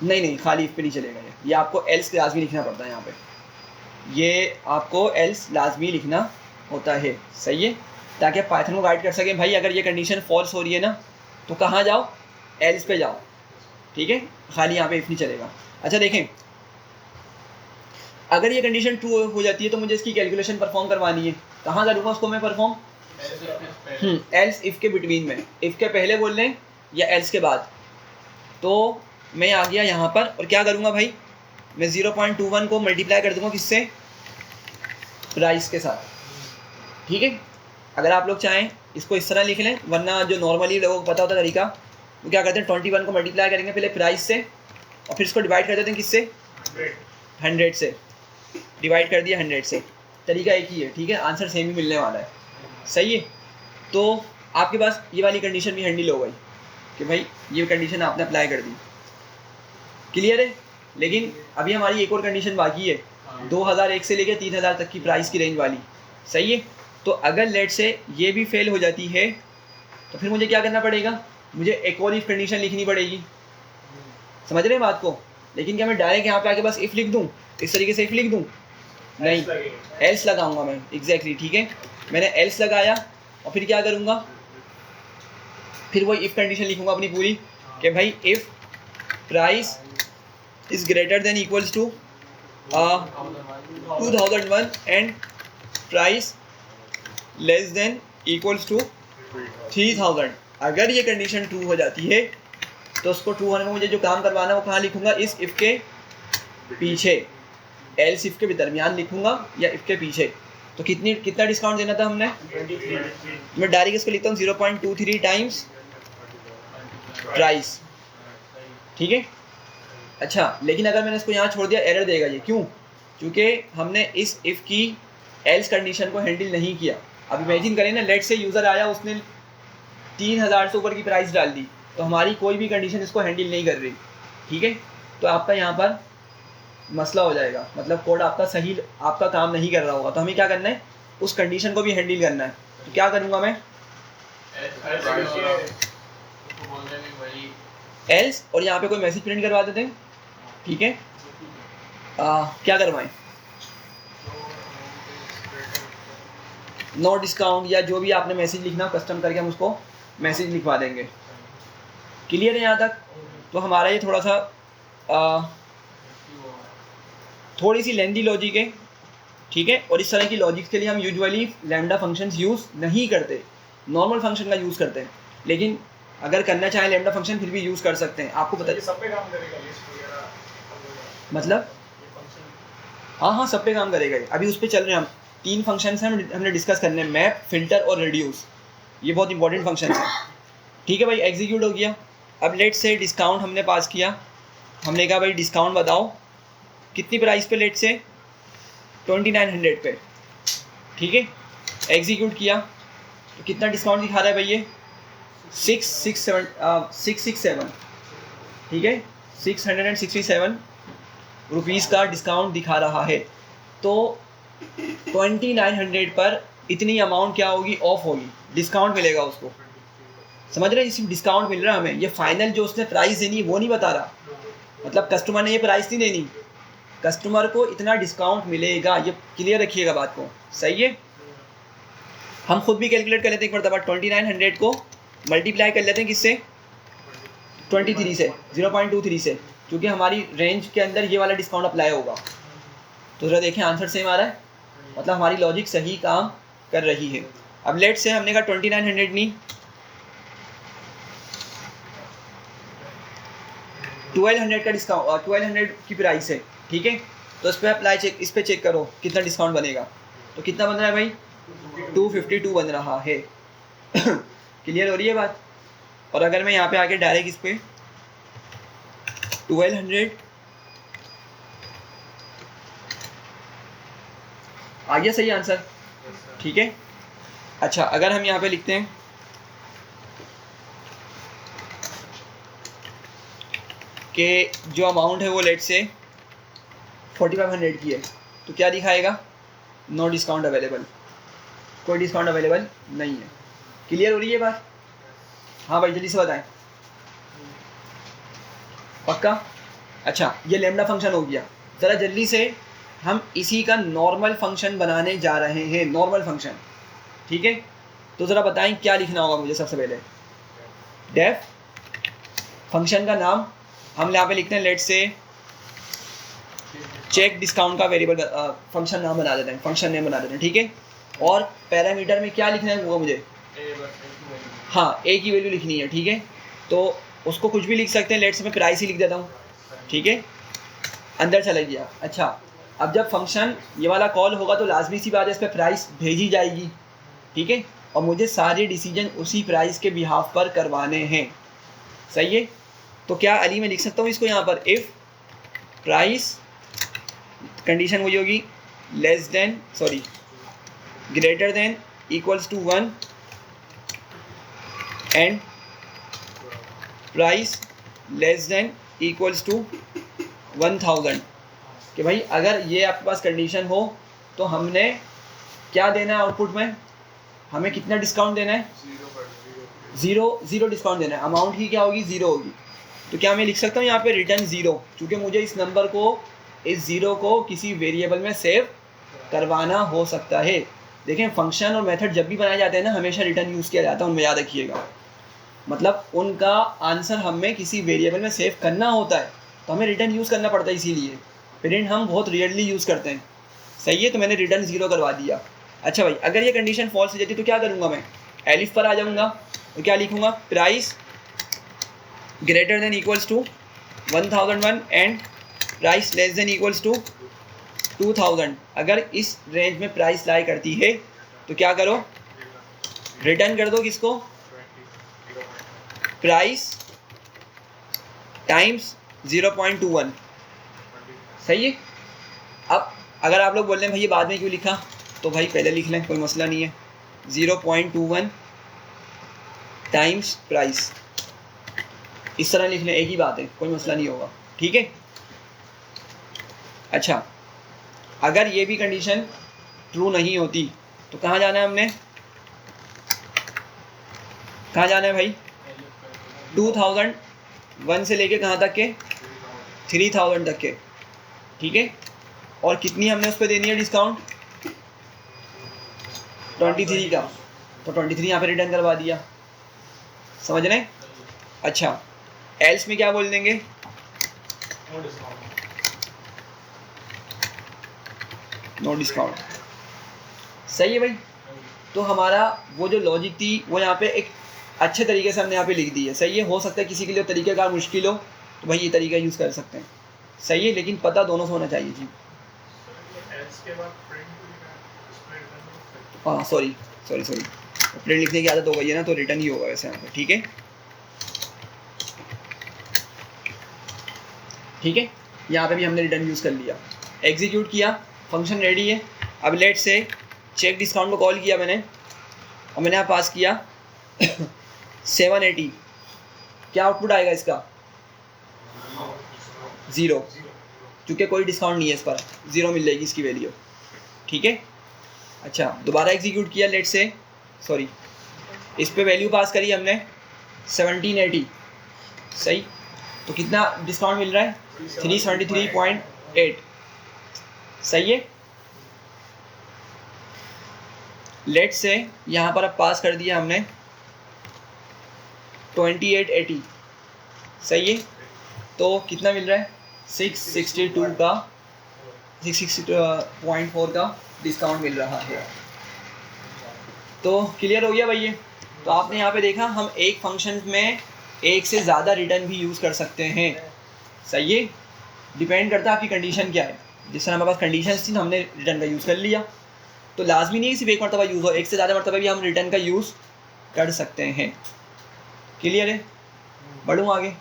नहीं, खाली इफ पे नहीं चलेगा ये आपको एल्स लाजमी लिखना पड़ता है यहाँ पे, ये आपको एल्स लाजमी लिखना होता है, सही है? ताकि आप पाइथन को गाइड कर सकें, भाई अगर ये कंडीशन फॉल्स हो रही है ना, तो कहाँ जाओ? एल्स पे जाओ, ठीक है? खाली यहाँ पे इफ नहीं चलेगा। अच्छा देखें, अगर ये कंडीशन ट्रू हो जाती है तो मुझे इसकी कैलकुलेशन परफॉर्म करवानी है। कहाँ करूँगा उसको मैं परफॉर्म? एल्स इफ़ के बिटवीन में, इफ़ के पहले बोल लें या एल्स के बाद। तो मैं आ गया यहाँ पर और क्या करूँगा भाई? मैं 0.21 को मल्टीप्लाई कर दूँगा किससे? प्राइस के साथ, ठीक है? अगर आप लोग चाहें इसको इस तरह लिख लें, वरना जो नॉर्मली लोगों को पता होता तरीका, वो क्या करते हैं? 21 को मल्टीप्लाई करेंगे पहले प्राइस से और फिर इसको डिवाइड कर देते हैं किससे? 100 से। डिवाइड कर दिया 100 से, तरीका एक ही है, ठीक है? आंसर सेम ही मिलने वाला है, सही है? तो आपके पास ये वाली कंडीशन भी हैंडल हो गई कि भाई ये कंडीशन आपने अप्लाई कर दी, क्लियर है? लेकिन अभी हमारी एक और कंडीशन बाकी है, 2001 से लेकर 3000 तक की प्राइस की रेंज वाली, सही है? तो अगर लेट से ये भी फेल हो जाती है तो फिर मुझे क्या करना पड़ेगा? मुझे एक और इफ कंडीशन लिखनी पड़ेगी, समझ रहे हैं बात को? लेकिन क्या मैं डायरेक्ट यहाँ पे आके बस इफ़ लिख दूँ, इस तरीके से इफ़ लिख दूँ? नहीं, एल्स लगाऊंगा मैं, एग्जैक्टली, ठीक है? मैंने एल्स लगाया और फिर क्या करूँगा? फिर वही इफ़ कंडीशन लिखूँगा अपनी पूरी कि भाई if price is greater than equals to 2001 and price less than equals to 3000। अगर ये कंडीशन ट्रू हो जाती है तो उसको ट्रू होने में मुझे जो काम करवाना है वो कहाँ लिखूँगा? इस इफ़ के पीछे, एल्स इफ़ के दरमियान लिखूँगा या इफ़ के पीछे। तो कितना डिस्काउंट देना था हमने? 23। मैं डायरेक्ट इसको लिखता हूँ 0.23 टाइम्स प्राइस, ठीक है? अच्छा, लेकिन अगर मैंने इसको यहाँ छोड़ दिया एरर देगा ये, क्यों? क्योंकि हमने इस इफ़ की एल्स कंडीशन को हैंडल नहीं किया। अब इमेजिन करें ना, लेट से यूज़र आया, उसने 3000 से ऊपर की प्राइस डाल दी, तो हमारी कोई भी कंडीशन इसको हैंडल नहीं कर रही, ठीक है? तो आपका यहाँ पर मसला हो जाएगा, मतलब कोड आपका सही, आपका काम नहीं कर रहा होगा। तो हमें क्या करना है? उस कंडीशन को भी हैंडल करना है। तो क्या करूँगा मैं? एल्स, और यहाँ पे कोई मैसेज प्रिंट करवा देते हैं, ठीक है? क्या करवाएं, नो डिस्काउंट या जो भी आपने मैसेज लिखना कस्टम करके हम उसको मैसेज लिखवा देंगे। क्लियर है यहाँ तक? तो हमारा ये थोड़ा सा थोड़ी सी लेंदी लॉजिक है, ठीक है। और इस तरह की लॉजिक्स के लिए हम यूजुअली लैम्डा फंक्शंस यूज़ नहीं करते, नॉर्मल फंक्शन का यूज़ करते हैं। लेकिन अगर करना चाहें लैम्डा फंक्शन फिर भी यूज़ कर सकते हैं। आपको पता ये सब पे काम करेगा, लिस्ट वगैरह मतलब ये फंक्शन। हाँ सब पे काम करेगा ये। अभी उस पर चल रहे हैं हम। 3 फंक्शंस हैं हमने डिस्कस करने हैं, मैप, फिल्टर और रिड्यूस। ये बहुत इंपॉर्टेंट फंक्शन है, ठीक है भाई। एग्जीक्यूट हो गया। अब लेट से डिस्काउंट हमने पास किया, हमने कहा भाई डिस्काउंट बताओ कितनी प्राइस पे, लेट से 2900 पे, ठीक है। एग्जीक्यूट किया तो कितना डिस्काउंट दिखा रहा है भाई ये 667, ठीक है। 667 रुपीज़ का डिस्काउंट दिखा रहा है। तो 2900 पर इतनी अमाउंट क्या होगी, ऑफ होगी, डिस्काउंट मिलेगा उसको। समझ रहे हैं, इसमें डिस्काउंट मिल रहा है हमें। ये फाइनल जो उसने प्राइस देनी है वो नहीं बता रहा, मतलब कस्टमर ने ये प्राइस नहीं देनी, कस्टमर को इतना डिस्काउंट मिलेगा। ये क्लियर रखिएगा बात को, सही है। हम खुद भी कैलकुलेट कर लेते हैं एक मरतबा। 2900 को मल्टीप्लाई कर लेते हैं किससे, 23 से, 0.23 से, क्योंकि हमारी रेंज के अंदर ये वाला डिस्काउंट अप्लाई होगा। तो ज़रा देखें आंसर सेम आ रहा है, मतलब हमारी लॉजिक सही काम कर रही है। अब लेट से हमने कहा 2900 नहीं, 1200 का डिस्काउंट, 1200 की प्राइस है, ठीक है। तो इस पर अप्लाई चेक, इस पर चेक करो कितना डिस्काउंट बनेगा। तो कितना बन रहा है भाई, 252 बन रहा है। क्लियर हो रही है बात। और अगर मैं यहाँ पे आके डायरेक्ट इस पे 1200 आ गया सही आंसर, ठीक है। अच्छा अगर हम यहाँ पे लिखते हैं कि जो अमाउंट है वो लेट से 4500 की है, तो क्या दिखाएगा, नो डिस्काउंट अवेलेबल, कोई डिस्काउंट अवेलेबल नहीं है। क्लियर हो रही है बात? हाँ भाई जल्दी से बताएं, पक्का? अच्छा ये लैम्डा फंक्शन हो गया। ज़रा जल्दी से हम इसी का नॉर्मल फंक्शन बनाने जा रहे हैं, नॉर्मल फंक्शन, ठीक है। तो ज़रा बताएं क्या लिखना होगा मुझे। सबसे पहले डेफ फंक्शन का नाम हम यहाँ पे लिखते हैं, लेट से चेक डिस्काउंट का वेरिएबल फंक्शन नाम बना देते हैं, फंक्शन नेम बना देते हैं, ठीक है। और पैरामीटर में क्या लिखना है वो मुझे, हाँ ए की वैल्यू लिखनी है, ठीक है। तो उसको कुछ भी लिख सकते हैं, लेट से मैं प्राइस ही लिख देता हूँ, ठीक है। अंदर चला गया। अच्छा अब जब फंक्शन ये वाला कॉल होगा तो लाजमी सी बात है इस पर प्राइस भेजी जाएगी, ठीक है। और मुझे सारे डिसीजन उसी प्राइस के बिहाफ पर करवाने हैं, सही है। तो क्या अली मैं लिख सकता हूँ इसको यहाँ पर, इफ़ प्राइस, कंडीशन वही होगी less than, sorry greater than equals to 1 and price less than equals to 1000, कि भाई अगर ये आपके पास कंडीशन हो तो हमने क्या देना है आउटपुट में, हमें कितना डिस्काउंट देना है, ज़ीरो डिस्काउंट देना है। अमाउंट ही क्या होगी, ज़ीरो होगी। तो क्या मैं लिख सकता हूँ यहाँ पे रिटर्न ज़ीरो, क्योंकि मुझे इस नंबर को, इस ज़ीरो को किसी वेरिएबल में सेव करवाना हो सकता है। देखें फंक्शन और मेथड जब भी बनाए जाते हैं ना हमेशा रिटर्न यूज़ किया जाता है, उनमें याद रखिएगा। मतलब उनका आंसर हमें किसी वेरिएबल में सेव करना होता है तो हमें रिटर्न यूज़ करना पड़ता है, इसीलिए प्रिंट हम बहुत रेयरली यूज़ करते हैं, सही है। तो मैंने रिटर्न ज़ीरो करवा दिया। अच्छा भाई अगर ये कंडीशन फॉल्स हो जाती तो क्या करूँगा मैं, एलिफ पर आ जाऊँगा तो क्या लिखूँगा, price greater than equals to 1001 and price less than equals to 2000। अगर इस रेंज में प्राइस लाई करती है तो क्या करो, रिटर्न कर दो किसको, प्राइस टाइम्स 0.21, सही है। अब अगर आप लोग बोल रहे हैं भाई ये बाद में क्यों लिखा, तो भाई पहले लिख लें, कोई मसला नहीं है। 0.21 टाइम्स प्राइस, इस तरह लिख लें, एक ही बात है, कोई मसला नहीं होगा, ठीक है। अच्छा अगर ये भी कंडीशन ट्रू नहीं होती तो कहाँ जाना है हमने, कहाँ जाना है भाई, 2001 से लेके कहाँ तक के, 3000 तक के, ठीक है, और कितनी हमने उस पर देनी है डिस्काउंट, 23 का, तो 23 यहाँ पे रिटर्न करवा दिया, समझ रहे हैं। अच्छा एल्स में क्या बोल देंगे, नो डिस्काउंट। नो डिस्काउंट, सही है भाई। तो हमारा वो जो लॉजिक थी वो यहाँ पे एक अच्छे तरीके से हमने यहाँ पे लिख दी है, सही है। हो सकता है किसी के लिए तरीक़ेकार मुश्किल हो तो भाई ये तरीका यूज़ कर सकते हैं, सही है, लेकिन पता दोनों से होना चाहिए जी। एल्स के बाद प्रिंट डिस्प्ले रिटर्न। हाँ सॉरी, प्रिंट लिखने की आदत हो गई है ना, तो रिटर्न ही होगा वैसे यहाँ पे, ठीक है। ठीक है, यहाँ पे भी हमने रिटर्न यूज़ कर लिया, एग्जीक्यूट किया, फंक्शन रेडी है। अब लेट से चेक डिस्काउंट को कॉल किया मैंने और मैंने यहाँ पास किया 780, क्या आउटपुट आएगा इसका, 0, क्योंकि कोई डिस्काउंट नहीं है इस पर, 0 मिल जाएगी इसकी वैल्यू, ठीक है। अच्छा दोबारा एग्जीक्यूट किया, लेट से सॉरी इस पे वैल्यू पास करी हमने 1780, सही, तो कितना डिस्काउंट मिल रहा है, 373.8, सही है। लेट से यहाँ पर अब पास कर दिया हमने 2880, सही है, तो कितना मिल रहा है, 662 का 662.4 का डिस्काउंट मिल रहा है। तो क्लियर हो गया भाई ये। तो आपने यहाँ पे देखा हम एक फंक्शन में एक से ज़्यादा रिटर्न भी यूज़ कर सकते हैं, सही है, डिपेंड करता है आपकी कंडीशन क्या है। जिस तरह हमारे पास कंडीशंस थी हमने रिटर्न का यूज़ कर लिया, तो लाजमी नहीं सिर्फ एक मरतबा यूज़ हो, एक से ज़्यादा मरतबा भी हम रिटर्न का यूज़ कर सकते हैं। क्लियर है, बढ़ूँ आगे।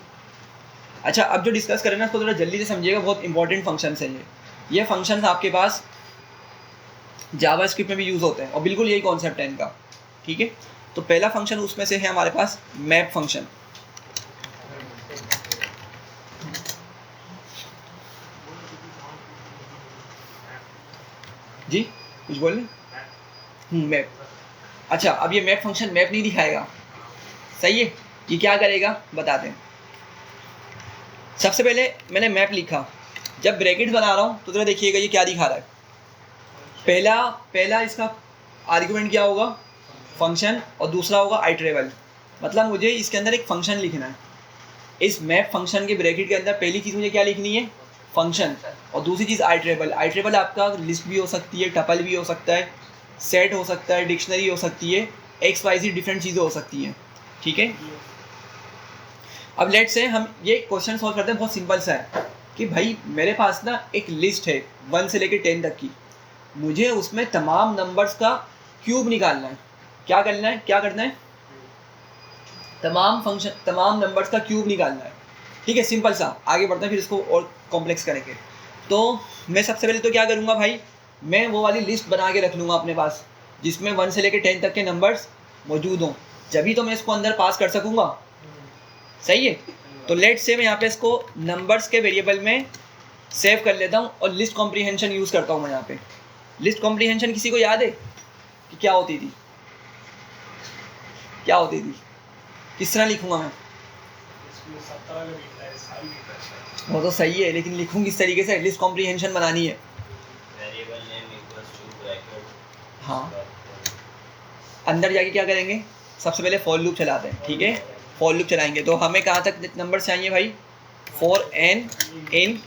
अच्छा अब जो डिस्कस करें ना उसको थोड़ा जल्दी से समझिएगा, बहुत इंपॉर्टेंट फंक्शन है ये फंक्शंस आपके पास जावास्क्रिप्ट में भी यूज़ होते हैं और बिल्कुल यही कॉन्सेप्ट है इनका, ठीक है। तो पहला फंक्शन उसमें से है हमारे पास मैप फंक्शन। जी कुछ बोल रहे, मैप। अच्छा अब ये मैप फंक्शन मैप नहीं दिखाएगा, सही है, ये क्या करेगा बताते हैं। सबसे पहले मैंने मैप लिखा, जब ब्रैकेट बना रहा हूँ तो जरा देखिएगा ये क्या दिखा रहा है। पहला इसका आर्गुमेंट क्या होगा, फंक्शन, और दूसरा होगा आइटरेबल, मतलब मुझे इसके अंदर एक फंक्शन लिखना है। इस मैप फंक्शन के ब्रैकेट के अंदर पहली चीज़ मुझे क्या लिखनी है, फंक्शन, और दूसरी चीज़ आइटरेबल। आइटरेबल आपका लिस्ट भी हो सकती है, टपल भी हो सकता है, सेट हो सकता है, डिक्शनरी हो सकती है, XYZ डिफरेंट चीज़ें हो सकती हैं, ठीक है। अब लेट से हम ये क्वेश्चन सॉल्व करते हैं, बहुत सिंपल सा है कि भाई मेरे पास ना एक लिस्ट है 1 से लेकर 10 तक की, मुझे उसमें तमाम नंबर्स का क्यूब निकालना है। क्या करना है, तमाम नंबर्स का क्यूब निकालना है, ठीक है, सिंपल सा। आगे बढ़ते हैं फिर इसको और कॉम्प्लेक्स करेंगे। तो मैं सबसे पहले तो क्या करूँगा भाई, मैं वो वाली लिस्ट बना के रख लूँगा अपने पास जिसमें 1 से लेकर 10 तक के नंबर्स मौजूद हों, जब तो मैं इसको अंदर पास कर सकूँगा, सही है। तो लेट से मैं यहाँ पे इसको नंबर्स के वेरिएबल में सेव कर लेता हूँ और लिस्ट कॉम्प्रीहेंशन यूज़ करता हूँ मैं यहाँ पे। लिस्ट कॉम्प्रीहेंशन किसी को याद है कि क्या होती थी, किस तरह लिखूँगा मैं, वो तो सही है, लेकिन लिखूँ किस तरीके से, लिस्ट कॉम्प्रीहेंशन बनानी है। हाँ अंदर जाके क्या करेंगे, सबसे पहले फॉर लूप चलाते हैं, ठीक है। फॉर लूप चलाएंगे तो हमें कहाँ तक नंबर चाहिए भाई, 4n इन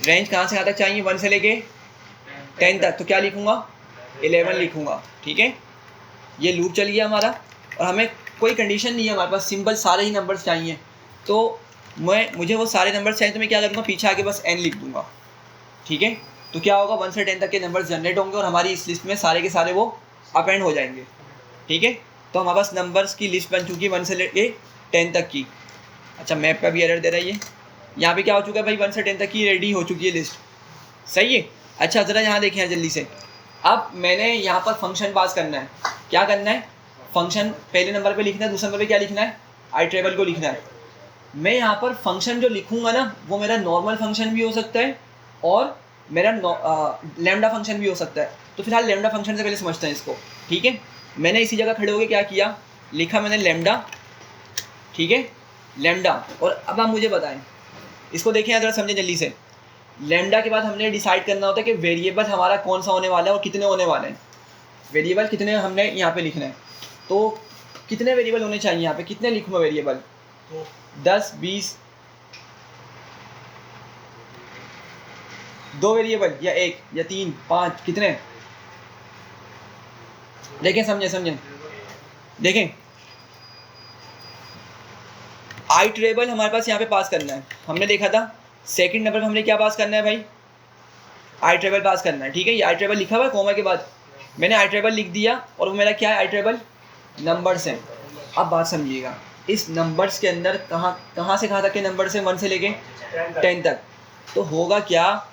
रेंज कहाँ से कहाँ तक चाहिए, 1 से लेके 10 तक, तो क्या लिखूँगा, 11 लिखूँगा, ठीक है। ये लूप चल गया हमारा और हमें कोई कंडीशन नहीं है, हमारे पास सिंपल सारे ही नंबर्स चाहिए। तो मुझे वो सारे नंबर्स चाहिए तो मैं क्या करूँगा, पीछे आके बस n लिख दूँगा, ठीक है। तो क्या होगा, 1 से 10 तक के नंबर्स जनरेट होंगे और हमारी इस लिस्ट में सारे के सारे वो अपेंड हो जाएंगे, ठीक है। तो हमारे पास नंबर्स की लिस्ट बन चुकी है 1 से लेके 10 तक की। अच्छा मैप पे भी एरर दे रही है, यहाँ पे क्या हो चुका है भाई, 1 से 10 तक की रेडी हो चुकी है लिस्ट, सही है। अच्छा ज़रा यहाँ देखें जल्दी से, अब मैंने यहाँ पर फंक्शन पास करना है। क्या करना है, फंक्शन पहले नंबर पे लिखना है, दूसरे नंबर पे क्या लिखना है, आइटरेबल को लिखना है। मैं यहाँ पर फंक्शन जो लिखूँगा ना वो मेरा नॉर्मल फंक्शन भी हो सकता है और मेरा लैम्डा फंक्शन भी हो सकता है। तो फिलहाल लैम्डा फंक्शन से पहले समझते हैं इसको, ठीक है। मैंने इसी जगह खड़े होकर क्या किया, लिखा मैंने लैम्डा, ठीक है, लैम्डा। और अब आप मुझे बताएं, इसको देखें ज़रा समझें जल्दी से। लेमडा के बाद हमने डिसाइड करना होता है कि वेरिएबल हमारा कौन सा होने वाला है और कितने होने वाले हैं। वेरिएबल कितने हमने यहाँ पे लिखने हैं, तो कितने वेरिएबल होने चाहिए यहाँ पे, कितने लिखूँ मैं वेरिएबल, 10 20, 2 वेरिएबल या 1 या 3 5, कितने, देखें समझें देखें। आइटरेबल हमारे पास यहाँ पे पास करना है, हमने देखा था सेकंड नंबर पे हमने क्या पास करना है भाई, आइटरेबल पास करना है। ठीक है, ये आइटरेबल लिखा हुआ है कॉमा के बाद, मैंने आइटरेबल लिख दिया और वो मेरा क्या है, आइटरेबल नंबर्स हैं। अब बात समझिएगा, इस नंबर्स के अंदर कहाँ से कहाँ तक के नंबर्स हैं, 1 से लेके 10 तक। तो होगा क्या,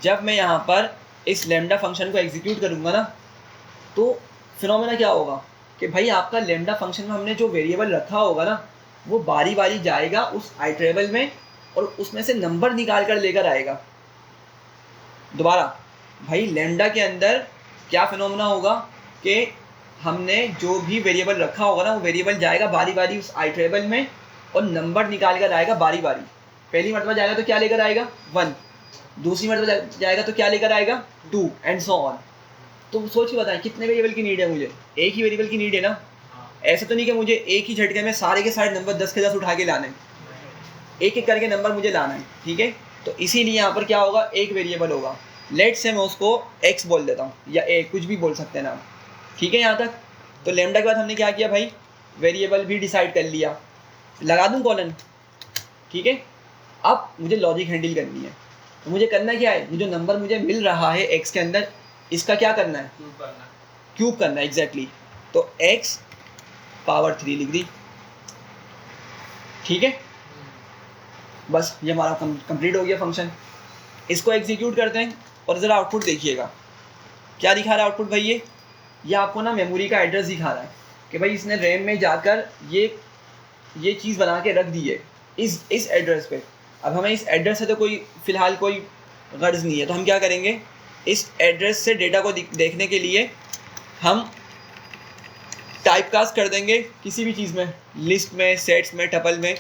जब मैं यहाँ पर इस लैम्डा फंक्शन को एग्जीक्यूट करूँगा ना, तो फिनोमेना क्या होगा कि भाई आपका लैम्डा फंक्शन में हमने जो वेरिएबल रखा होगा ना, वो बारी बारी जाएगा उस आइटरेबल में और उसमें से नंबर निकाल कर लेकर आएगा। दोबारा भाई लैम्डा के अंदर क्या फिनोमेना होगा कि हमने जो भी वेरिएबल रखा होगा ना, वो वेरिएबल जाएगा बारी बारी उस आइटरेबल में और नंबर निकाल कर आएगा बारी बारी। पहली मरतबा जाएगा तो क्या लेकर आएगा, 1, दूसरी मरतबा जाएगा तो क्या लेकर आएगा, 2 एंड सो ऑन। तो सोच के बताएं कितने वेरिएबल की नीड है, मुझे एक ही वेरिएबल की नीड है ना। ऐसा तो नहीं कि मुझे एक ही झटके में सारे के सारे नंबर 10 के 10 उठा के लाने, एक एक करके नंबर मुझे लाना है। ठीक है, तो इसीलिए यहाँ पर क्या होगा, एक वेरिएबल होगा। लेट से मैं उसको x बोल देता हूँ या a, कुछ भी बोल सकते हैं नाम। ठीक है यहाँ तक। तो लैम्डा के बाद हमने क्या किया भाई, वेरिएबल भी डिसाइड कर लिया, लगा दूँ कॉलन। ठीक है, अब मुझे लॉजिक हैंडल करनी है। तो मुझे करना क्या है, ये जो नंबर मुझे मिल रहा है x के अंदर, इसका क्या करना है, क्यूब करना है। एग्जैक्टली, तो x पावर 3 लिख दी। ठीक है, बस ये हमारा कंप्लीट हो गया फंक्शन। इसको एग्जीक्यूट करते हैं और ज़रा आउटपुट देखिएगा क्या दिखा रहा है आउटपुट भाई। ये आपको ना मेमोरी का एड्रेस दिखा रहा है कि भाई इसने रैम में जाकर ये चीज़ बना के रख दी है इस एड्रेस पे। अब हमें इस एड्रेस से तो कोई फ़िलहाल कोई गर्ज नहीं है, तो हम क्या करेंगे, इस एड्रेस से डेटा को देखने के लिए हम टाइप कास्ट कर देंगे किसी भी चीज़ में, लिस्ट में, सेट्स में, टपल में।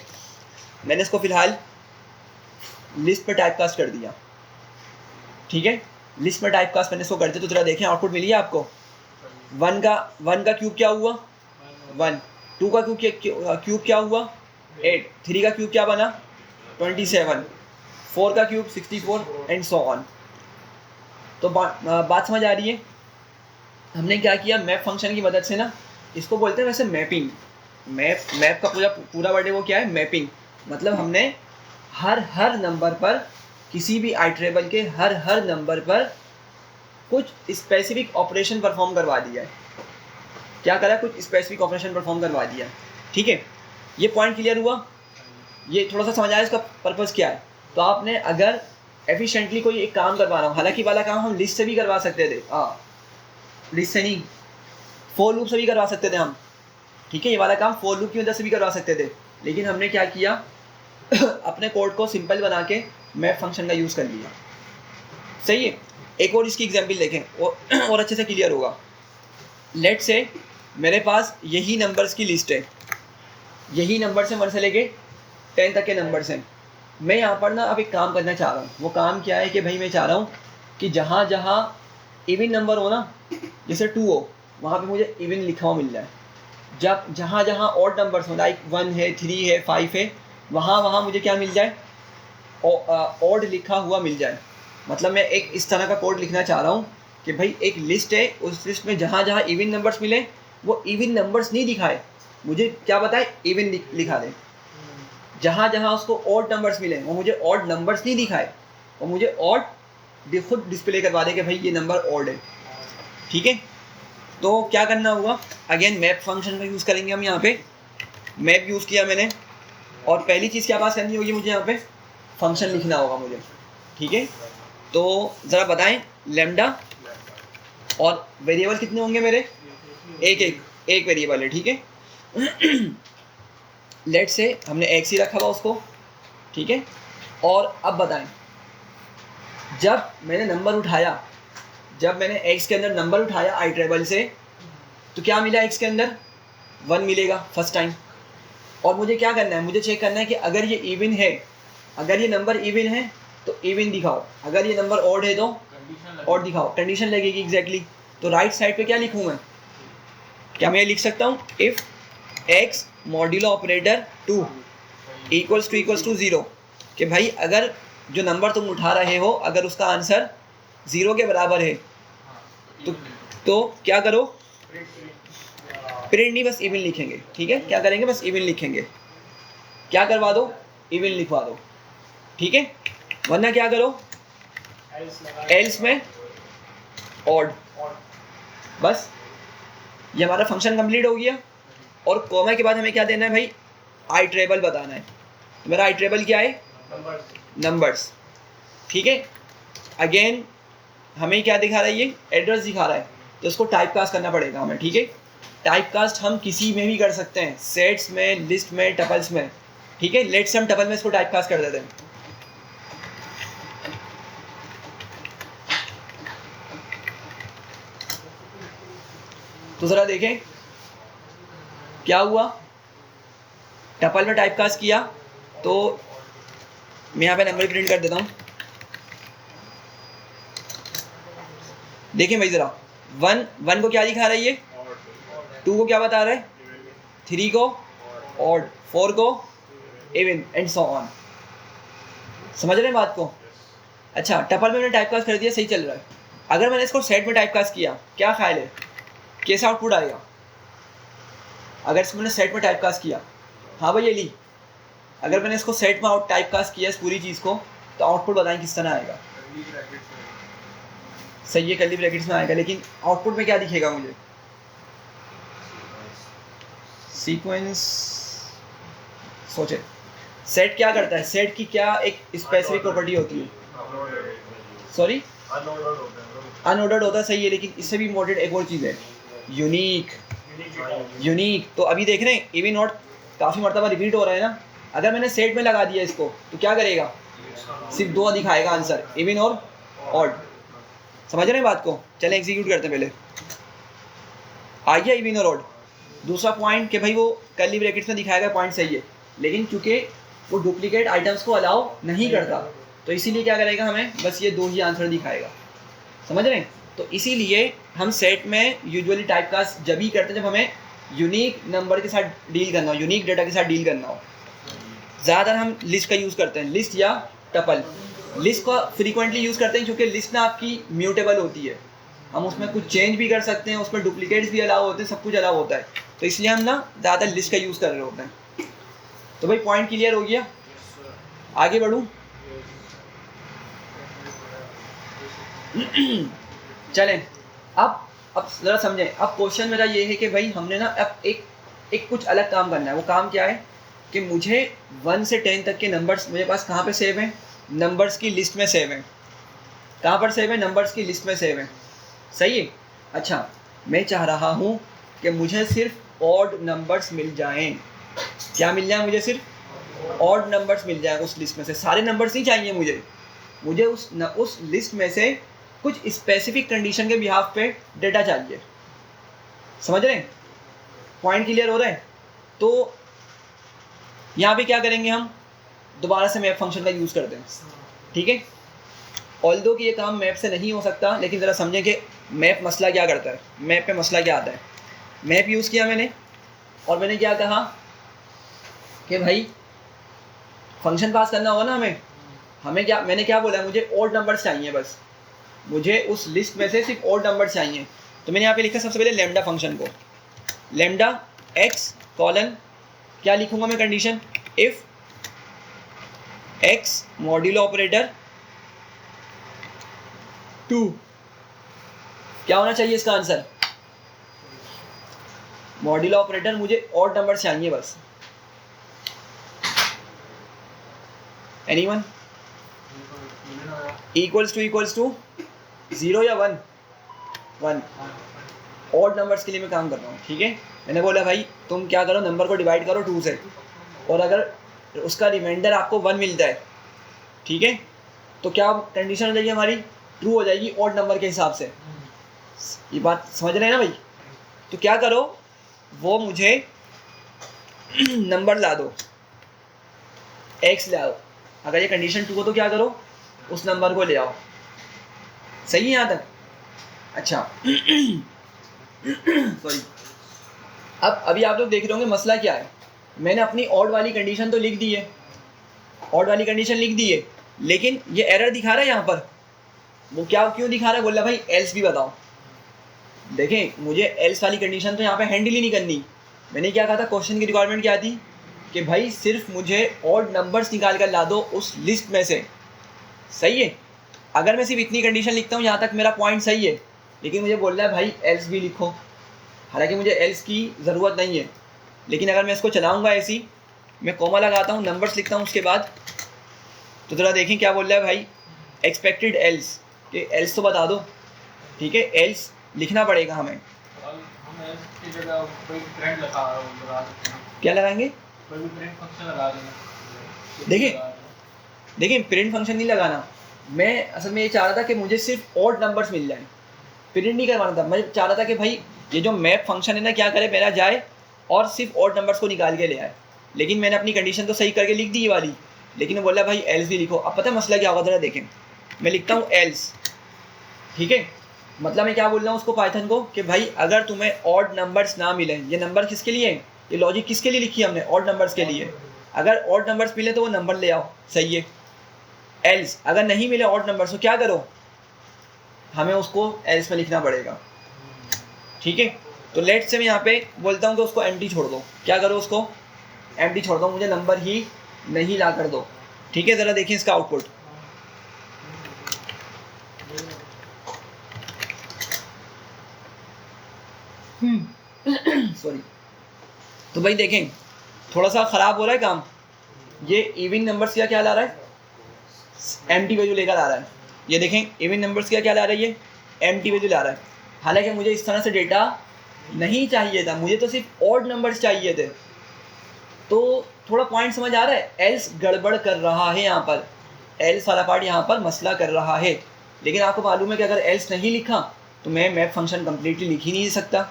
मैंने इसको फ़िलहाल लिस्ट पर टाइप कास्ट कर दिया। ठीक है, लिस्ट में टाइप कास्ट मैंने इसको कर दिया, तो ज़रा देखें आउटपुट मिली है आपको। 1 का क्यूब क्या हुआ, 1, 2 का क्यूब क्या हुआ, 8, 3 का क्यूब क्या बना, 27, 4 का क्यूब 64 एंड सो ऑन। तो बात समझ आ रही है। हमने क्या किया, मैप फंक्शन की मदद से ना, इसको बोलते हैं वैसे मैपिंग। मैप का पूरा वर्ड है वो क्या है, मैपिंग। मतलब हमने हर नंबर पर, किसी भी आइटरेबल के हर नंबर पर कुछ स्पेसिफिक ऑपरेशन परफॉर्म करवा दिया है। क्या करा, कुछ स्पेसिफिक ऑपरेशन परफॉर्म करवा दिया है। ठीक है, ये पॉइंट क्लियर हुआ, ये थोड़ा सा समझ आया इसका पर्पज़ क्या है। तो आपने अगर एफिशिएंटली कोई एक काम करवाना हो, हालांकि वाला काम हम लिस्ट से भी करवा सकते थे, लिस्ट से नहीं, फॉर लूप से भी करवा सकते थे हम। ठीक है, ये वाला काम फॉर लूप की मदद से भी करवा सकते थे, लेकिन हमने क्या किया अपने कोड को सिंपल बना के मैप फंक्शन का यूज़ कर लिया। सही है, एक और इसकी एग्जांपल देखें और अच्छे से क्लियर होगा। लेट से मेरे पास यही नंबर्स की लिस्ट है, यही नंबर्स हैं 1 से लेके 10 तक के नंबर्स हैं। मैं यहाँ पर ना अब एक काम करना चाह रहा हूँ। वो काम क्या है कि भाई मैं चाह रहा हूँ कि जहाँ जहाँ इवन नंबर हो ना, जैसे 2 हो, वहाँ पे मुझे इवन लिखा हुआ मिल जाए। जब जहाँ जहाँ ऑड नंबर्स हो, लाइक 1 है, 3 है, 5 है, वहाँ मुझे क्या मिल जाए, ऑड लिखा हुआ मिल जाए। मतलब मैं एक इस तरह का कोड लिखना चाह रहा हूँ कि भाई एक लिस्ट है, उस लिस्ट में जहाँ जहाँ इवन नंबर्स मिले वो इवन नंबर्स नहीं दिखाए, मुझे क्या बताए, इवन लिखा दे। जहाँ जहाँ उसको ऑड नंबर्स मिले वो मुझे ऑड नंबर्स नहीं दिखाए, वो मुझे ऑड खुद डिस्प्ले करवा दे कि भाई ये नंबर ऑड है। ठीक है, तो क्या करना होगा, अगेन मैप फंक्शन का यूज़ करेंगे हम। यहाँ पे मैप यूज़ किया मैंने, और पहली चीज़ क्या पास करनी होगी मुझे, यहाँ पे फंक्शन लिखना होगा मुझे। ठीक है, तो ज़रा बताएं, लैम्डा और वेरिएबल कितने होंगे मेरे, एक वेरिएबल है। ठीक है, लेट से हमने x ही रखा हुआ उसको। ठीक है, और अब बताएं, जब मैंने नंबर उठाया, जब मैंने x के अंदर नंबर उठाया आइटरेबल से, तो क्या मिला x के अंदर, 1 मिलेगा फर्स्ट टाइम। और मुझे क्या करना है, मुझे चेक करना है कि अगर ये इवन है, अगर ये नंबर इवन है तो इवन दिखाओ, अगर ये नंबर ऑड है तो ऑड दिखाओ, कंडीशन लगेगी एग्जैक्टली। तो राइट साइड पे क्या लिखूँ मैं, क्या मैं लिख सकता हूँ if x modulo operator 2 equals to 0, कि भाई अगर जो नंबर तुम उठा रहे हो अगर उसका आंसर 0 के बराबर है तो क्या करो, प्रिंट नहीं बस इवन लिखेंगे, ठीक है, क्या करेंगे बस इवन लिखेंगे, क्या करवा दो इवन लिखवा दो, ठीक है, वरना क्या करो एल्स में ऑड। बस ये हमारा फंक्शन कंप्लीट हो गया। और कॉमा के बाद हमें क्या देना है भाई, आई ट्रेबल बताना है। तो मेरा आई ट्रेबल क्या है, नंबर्स, ठीक है। अगेन हमें क्या दिखा रहा है, ये एड्रेस दिखा रहा है, तो इसको टाइप कास्ट करना पड़ेगा हमें, ठीक है। टाइप कास्ट हम किसी में भी कर सकते हैं, सेट्स में, लिस्ट में, टपल्स में, ठीक है। लेट्स हम टपल में इसको टाइप कास्ट कर देते हैं। तो ज़रा देखें क्या हुआ, टपल में टाइप कास्ट किया तो मैं यहाँ पे नंबर प्रिंट कर देता हूँ। देखिए भाई ज़रा, 1 को क्या दिखा रहा है, ये 2 को क्या बता रहा है, 3 को ऑड, 4 को इवन एंड सो ऑन। समझ रहे हैं बात को। अच्छा, टपल में मैंने टाइप कास्ट कर दिया, सही चल रहा है। अगर मैंने इसको सेट में टाइप कास्ट किया, क्या ख्याल है कैसा आउटपुट आएगा, अगर इसको मैंने सेट में टाइप कास्ट किया, हाँ भाई अली, अगर मैंने इसको सेट में टाइप कास्ट किया इस पूरी चीज़ को, तो आउटपुट बताएं किस तरह आएगा। सही है, कर्ली ब्रैकेट्स में आएगा, लेकिन आउटपुट में क्या दिखेगा मुझे, सीक्वेंस। सोचे सेट क्या करता है, सेट की क्या एक स्पेसिफिक प्रॉपर्टी होती है, सॉरी अनऑर्डर्ड होता है, सही है, लेकिन इससे भी इम्पोर्टेंट एक और चीज़ है, यूनिक। तो अभी देख रहे हैं इवन ऑड काफ़ी मरतबा रिपीट हो रहा है ना। अगर मैंने सेट में लगा दिया इसको तो क्या करेगा, सिर्फ 2 दिखाएगा आंसर, इवन और ऑड। समझ रहे हैं बात को। चलें एग्जीक्यूट करते हैं। पहले आ गया इवन और ऑड। दूसरा पॉइंट कि भाई वो कर्ली ब्रैकेट्स में दिखाएगा, पॉइंट सही है, लेकिन चूंकि वो डुप्लीकेट आइटम्स को अलाउ नहीं करता तो इसीलिए क्या करेगा, हमें बस ये 2 ही आंसर दिखाएगा। समझ रहे हैं। तो इसीलिए हम सेट में यूजुअली टाइप कास्ट जब ही करते हैं जब हमें यूनिक नंबर के साथ डील करना हो, यूनिक डाटा के साथ डील करना हो। ज़्यादातर हम लिस्ट का यूज़ करते हैं, लिस्ट या टपल। लिस्ट को फ्रीक्वेंटली यूज़ करते हैं क्योंकि लिस्ट ना आपकी म्यूटेबल होती है, हम उसमें कुछ चेंज भी कर सकते हैं, उसमें डुप्लीकेट्स भी अलाउ होते हैं, सब कुछ अलाउ होता है, तो इसलिए हम ना ज़्यादा लिस्ट का यूज़ कर रहे होते हैं। तो भाई पॉइंट क्लियर हो गया, आगे बढ़ूँ। चलें अब ज़रा समझें। अब क्वेश्चन मेरा ये है कि भाई हमने ना अब एक कुछ अलग काम करना है। वो काम क्या है कि मुझे 1 से 10 तक के नंबर्स मेरे पास कहाँ पे सेव हैं, नंबर्स की लिस्ट में सेव हैं। कहाँ पर सेव है, नंबर्स की लिस्ट में सेव है, सही है। अच्छा, मैं चाह रहा हूँ कि मुझे सिर्फ ऑड नंबर्स मिल जाएं। क्या मिल जाए मुझे, सिर्फ ऑड नंबर्स मिल जाए उस लिस्ट में से। सारे नंबर्स नहीं चाहिए मुझे उस लिस्ट में से कुछ स्पेसिफिक कंडीशन के बिहाफ पे डेटा चाहिए। समझ रहे हैं, पॉइंट क्लियर हो रहा है। तो यहाँ पे क्या करेंगे, हम दोबारा से मैप फंक्शन का यूज़ करते हैं, ठीक है। ऑल्दो कि ये काम मैप से नहीं हो सकता, लेकिन ज़रा समझें कि मैप मसला क्या करता है, मैप पे मसला क्या आता है। मैप यूज़ किया मैंने और मैंने क्या कहा कि भाई फंक्शन पास करना होगा ना हमें क्या, मैंने क्या बोला, मुझे ऑड नंबर्स चाहिए, बस मुझे उस लिस्ट में से सिर्फ ऑड नंबर चाहिए। तो मैंने यहाँ पे लिखा सबसे पहले लेमडा फंक्शन को, लेमडा एक्स कॉलन क्या लिखूंगा मैं, condition if x modulo operator 2, क्या होना चाहिए इसका आंसर, मॉड्यूलो ऑपरेटर मुझे ऑड नंबर चाहिए बस। एनीवन, इक्वल्स टू 0 या 1, ऑड नंबर्स के लिए मैं काम कर रहा हूँ, ठीक है। मैंने बोला भाई तुम क्या करो, नंबर को डिवाइड करो 2 से, और अगर उसका रिमाइंडर आपको 1 मिलता है, ठीक है, तो क्या कंडीशन हो जाएगी हमारी, ट्रू हो जाएगी ऑड नंबर के हिसाब से। ये बात समझ रहे हैं ना भाई। तो क्या करो, वो मुझे नंबर ला दो, एक्स ला दो। अगर ये कंडीशन 2 हो तो क्या करो, उस नंबर को ले आओ। सही है यहाँ तक? अच्छा सॉरी। अब अभी आप लोग देख रहे होंगे मसला क्या है। मैंने अपनी ऑड वाली कंडीशन तो लिख दी है, ऑड वाली कंडीशन लिख दी है, लेकिन ये एरर दिखा रहा है यहाँ पर। वो क्या क्यों दिखा रहा है? बोल रहा भाई एल्स भी बताओ। देखें, मुझे एल्स वाली कंडीशन तो यहाँ पे हैंडल ही नहीं करनी। मैंने क्या कहा था, क्वेश्चन की रिक्वायरमेंट क्या थी कि भाई सिर्फ मुझे ऑड नंबर्स निकाल कर ला दो उस लिस्ट में से। सही है? अगर मैं सिर्फ इतनी कंडीशन लिखता हूँ यहाँ तक मेरा पॉइंट सही है, लेकिन मुझे बोल रहा है भाई एल्स भी लिखो। हालांकि मुझे एल्स की ज़रूरत नहीं है, लेकिन अगर मैं इसको चलाऊँगा ऐसी, मैं कॉमा लगाता हूँ, नंबर्स लिखता हूँ उसके बाद, तो ज़रा देखें क्या बोल रहा है भाई, एक्सपेक्टेड एल्स, कि एल्स तो बता दो। ठीक है, एल्स लिखना पड़ेगा हमें। हम एल्स की जगह कोई प्रिंट लगा सकते हैं। क्या लगाएंगे? कोई भी प्रिंट फंक्शन लगा देना। देखिए प्रिंट फंक्शन नहीं लगाना। मैं असल में ये चाह रहा था कि मुझे सिर्फ ऑड नंबर्स मिल जाएं, प्रिंट नहीं करवाना था। मैं चाह रहा था कि भाई ये जो मैप फंक्शन है ना, क्या करे, मेरा जाए और सिर्फ ऑड नंबर्स को निकाल के ले आए। लेकिन मैंने अपनी कंडीशन तो सही करके लिख दी ये वाली, लेकिन वो बोला भाई एल्स भी लिखो। अब पता है मसला क्या होगा, ज़रा देखें। मैं लिखता हूँ एल्स, ठीक है, मतलब मैं क्या बोल रहा हूँ उसको, पाइथन को, कि भाई अगर तुम्हें ऑड नंबर्स ना मिले, ये नंबर किसके लिए है, ये लॉजिक किसके लिए लिखी है हमने, ऑड नंबर्स के लिए। अगर ऑड नंबर्स मिले तो वो नंबर ले आओ। सही है? एल्स अगर नहीं मिले ऑड नंबर्स तो क्या करो, हमें उसको एल्स में लिखना पड़ेगा। ठीक है, तो लेट से मैं यहाँ पे बोलता हूँ कि उसको एम्प्टी छोड़ दो। क्या करो, उसको एम्प्टी छोड़ दो, मुझे नंबर ही नहीं ला कर दो। ठीक है, ज़रा देखिए इसका आउटपुट। सॉरी। तो भाई देखें, थोड़ा सा ख़राब हो रहा है काम। ये इवन नंबर्स का क्या ला रहा है, एम्प्टी वैल्यू लेकर आ रहा है। ये देखें, इवन नंबर्स का क्या ला रहा है, ये एम्प्टी वैल्यू ला रहा है। हालांकि मुझे इस तरह से डेटा नहीं चाहिए था, मुझे तो सिर्फ ऑड नंबर्स चाहिए थे। तो थोड़ा पॉइंट समझ आ रहा है? एल्स गड़बड़ कर रहा है यहाँ पर, एल्स वाला पार्ट यहाँ पर मसला कर रहा है। लेकिन आपको मालूम है कि अगर एल्स नहीं लिखा तो मैं मैप फंक्शन कम्प्लीटली लिख ही नहीं सकता।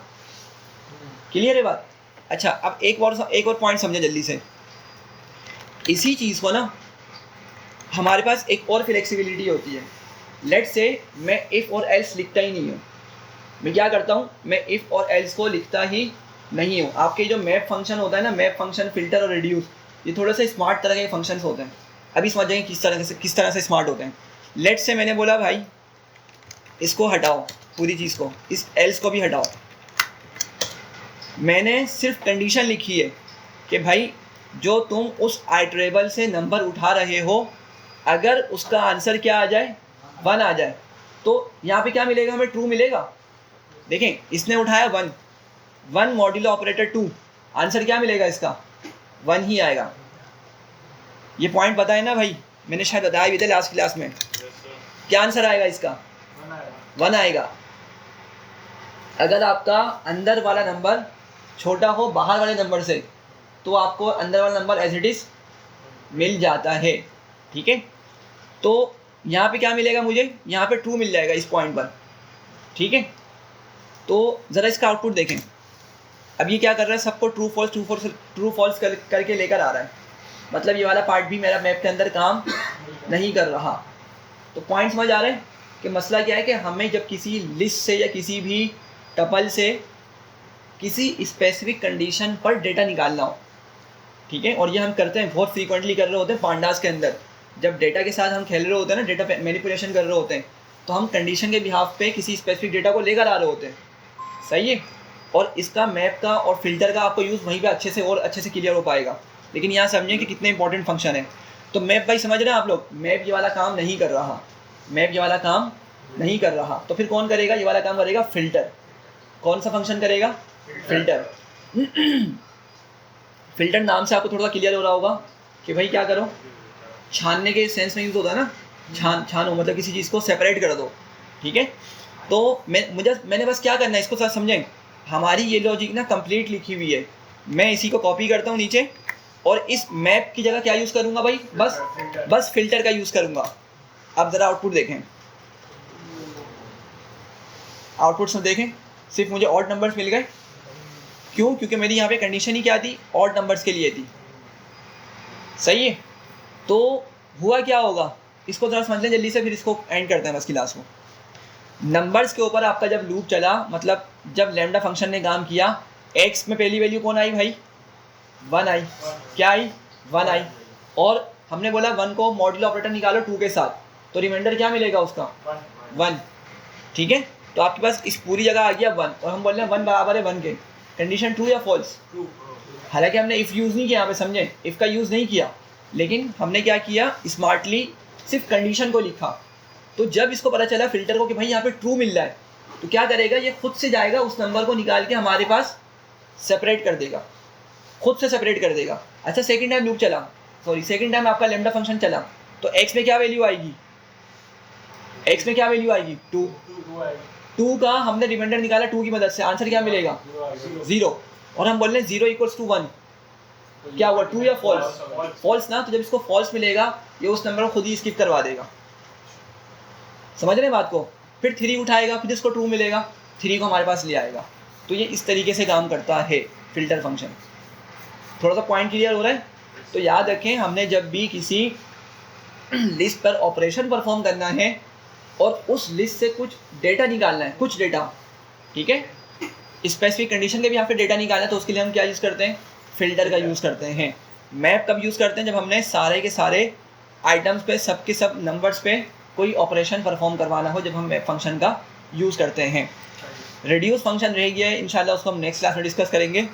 क्लियर है बात? अच्छा, अब एक और पॉइंट समझे जल्दी से। इसी चीज़ को ना हमारे पास एक और फ्लेक्सिबिलिटी होती है। लेट से मैं इफ़ और एल्स लिखता ही नहीं हूँ। मैं क्या करता हूँ, मैं इफ़ और एल्स को लिखता ही नहीं हूँ। आपके जो मैप फंक्शन होता है ना, मैप फंक्शन, फिल्टर और रिड्यूस, ये थोड़े से स्मार्ट तरह के फंक्शंस होते हैं। अभी समझ जाएंगे किस तरह से स्मार्ट होते हैं। लेट से मैंने बोला भाई इसको हटाओ, पूरी चीज़ को, इस एल्स को भी हटाओ। मैंने सिर्फ कंडीशन लिखी है कि भाई जो तुम उस आइटरेबल से नंबर उठा रहे हो, अगर उसका आंसर क्या आ जाए, 1 आ जाए, तो यहाँ पे क्या मिलेगा, हमें ट्रू मिलेगा। देखें, इसने उठाया 1, 1 मॉड्यूलो ऑपरेटर 2, आंसर क्या मिलेगा इसका, 1 ही आएगा। ये पॉइंट पता है ना भाई, मैंने शायद बताया भी था लास्ट क्लास में। क्या आंसर आएगा इसका, 1 आएगा। अगर आपका अंदर वाला नंबर छोटा हो बाहर वाले नंबर से, तो आपको अंदर वाला नंबर एज इट इज़ मिल जाता है। ठीक है, तो यहाँ पे क्या मिलेगा मुझे, यहाँ पे ट्रू मिल जाएगा इस पॉइंट पर। ठीक है, तो ज़रा इसका आउटपुट देखें। अब ये क्या कर रहा है, सबको ट्रू फॉल्स करके लेकर आ रहा है। मतलब ये वाला पार्ट भी मेरा मैप के अंदर काम नहीं कर रहा। तो पॉइंट समझ आ रहा है कि मसला क्या है कि हमें जब किसी लिस्ट से या किसी भी टपल से किसी स्पेसिफिक कंडीशन पर डेटा निकालना हो, ठीक है, और ये हम करते हैं, बहुत फ्रीक्वेंटली कर रहे होते हैं पांडास के अंदर। जब डेटा के साथ हम खेल रहे होते हैं ना, डेटा मैनिपुलेशन कर रहे होते हैं, तो हम कंडीशन के बिहाफ पे किसी स्पेसिफिक डेटा को लेकर आ रहे होते हैं। सही है, और इसका मैप का और फिल्टर का आपको यूज़ वहीं पे अच्छे से क्लियर हो पाएगा। लेकिन यहाँ समझें कि कितने इंपॉर्टेंट फंक्शन है। तो मैप भाई समझ रहे हैं आप लोग, मैप ये वाला काम नहीं कर रहा, मैप ये वाला काम नहीं कर रहा, तो फिर कौन करेगा, ये वाला काम करेगा फिल्टर। कौन सा फंक्शन करेगा, फिल्टर। फिल्टर नाम से आपको थोड़ा क्लियर हो रहा होगा कि भाई क्या करो, छानने के सेंस में यूज़ होता है ना, छानो मतलब किसी चीज़ को सेपरेट कर दो। ठीक है, तो मैंने बस क्या करना है, इसको साथ समझें। हमारी ये लॉजिक ना कंप्लीट लिखी हुई है, मैं इसी को कॉपी करता हूँ नीचे, और इस मैप की जगह क्या यूज़ करूँगा भाई, बस फिल्टर का यूज़ करूँगा। अब ज़रा आउटपुट देखें, आउटपुट में देखें, सिर्फ मुझे ऑड नंबर्स मिल गए। क्यों? क्योंकि मेरी यहाँ पे कंडीशन ही क्या थी, ऑड नंबर्स के लिए थी। सही है, तो हुआ क्या होगा, इसको ज़रा समझ लें जल्दी से, फिर इसको एंड करते हैं बस क्लास को। नंबर्स के ऊपर आपका जब लूप चला, मतलब जब लैम्डा फंक्शन ने काम किया, एक्स में पहली वैल्यू कौन आई भाई? 1 आई। क्या आई? 1 आई। और हमने बोला 1 को मॉड्यूलो ऑपरेटर निकालो 2 के साथ, तो रिमाइंडर क्या मिलेगा उसका? 1। ठीक है, तो आपके पास इस पूरी जगह आ गया 1, और हम बोल रहे हैं 1 बराबर है 1 के। कंडीशन ट्रू या फॉल्स? हालांकि हमने इफ़ यूज़ नहीं किया यहाँ पे, समझे, इफ़ का यूज़ नहीं किया, लेकिन हमने क्या किया, स्मार्टली सिर्फ कंडीशन को लिखा। तो जब इसको पता चला फिल्टर को कि भाई यहाँ पे ट्रू मिल रहा है, तो क्या करेगा, ये खुद से जाएगा उस नंबर को निकाल के हमारे पास सेपरेट कर देगा, खुद से सेपरेट कर देगा। अच्छा, सेकंड टाइम लूप चला, सॉरी सेकंड टाइम आपका लैम्डा फंक्शन चला, तो एक्स में क्या वैल्यू आएगी? एक्स में क्या वैल्यू आएगी? 2। 2 का हमने रिमाइंडर निकाला 2 की मदद से, आंसर क्या मिलेगा? 0। और हम बोल रहे हैं 0 = 1, क्या हुआ? 2 या फॉल्स? फॉल्स ना। तो जब इसको फॉल्स मिलेगा, ये उस नंबर को खुद ही स्किप करवा देगा। समझ रहे हैं बात को? फिर 3 उठाएगा, फिर इसको ट्रू मिलेगा, 3 को हमारे पास ले आएगा। तो ये इस तरीके से काम करता है फिल्टर फंक्शन। थोड़ा सा पॉइंट क्लियर हो रहा है? तो याद रखें, हमने जब भी किसी लिस्ट पर ऑपरेशन परफॉर्म करना है और उस लिस्ट से कुछ डेटा निकालना है, कुछ डेटा, ठीक है, स्पेसिफिक कंडीशन के भी यहाँ पे डेटा निकालना है, तो उसके लिए हम क्या यूज़ करते हैं? फिल्टर का यूज़ करते हैं। मैप कब यूज़ करते हैं? जब हमने सारे के सारे आइटम्स पे, सब के सब नंबर्स पे कोई ऑपरेशन परफॉर्म करवाना हो, जब हम मैप फंक्शन का यूज़ करते हैं। रिड्यूस फंक्शन रह गया है, इंशाल्लाह उसको हम नेक्स्ट क्लास में डिस्कस करेंगे।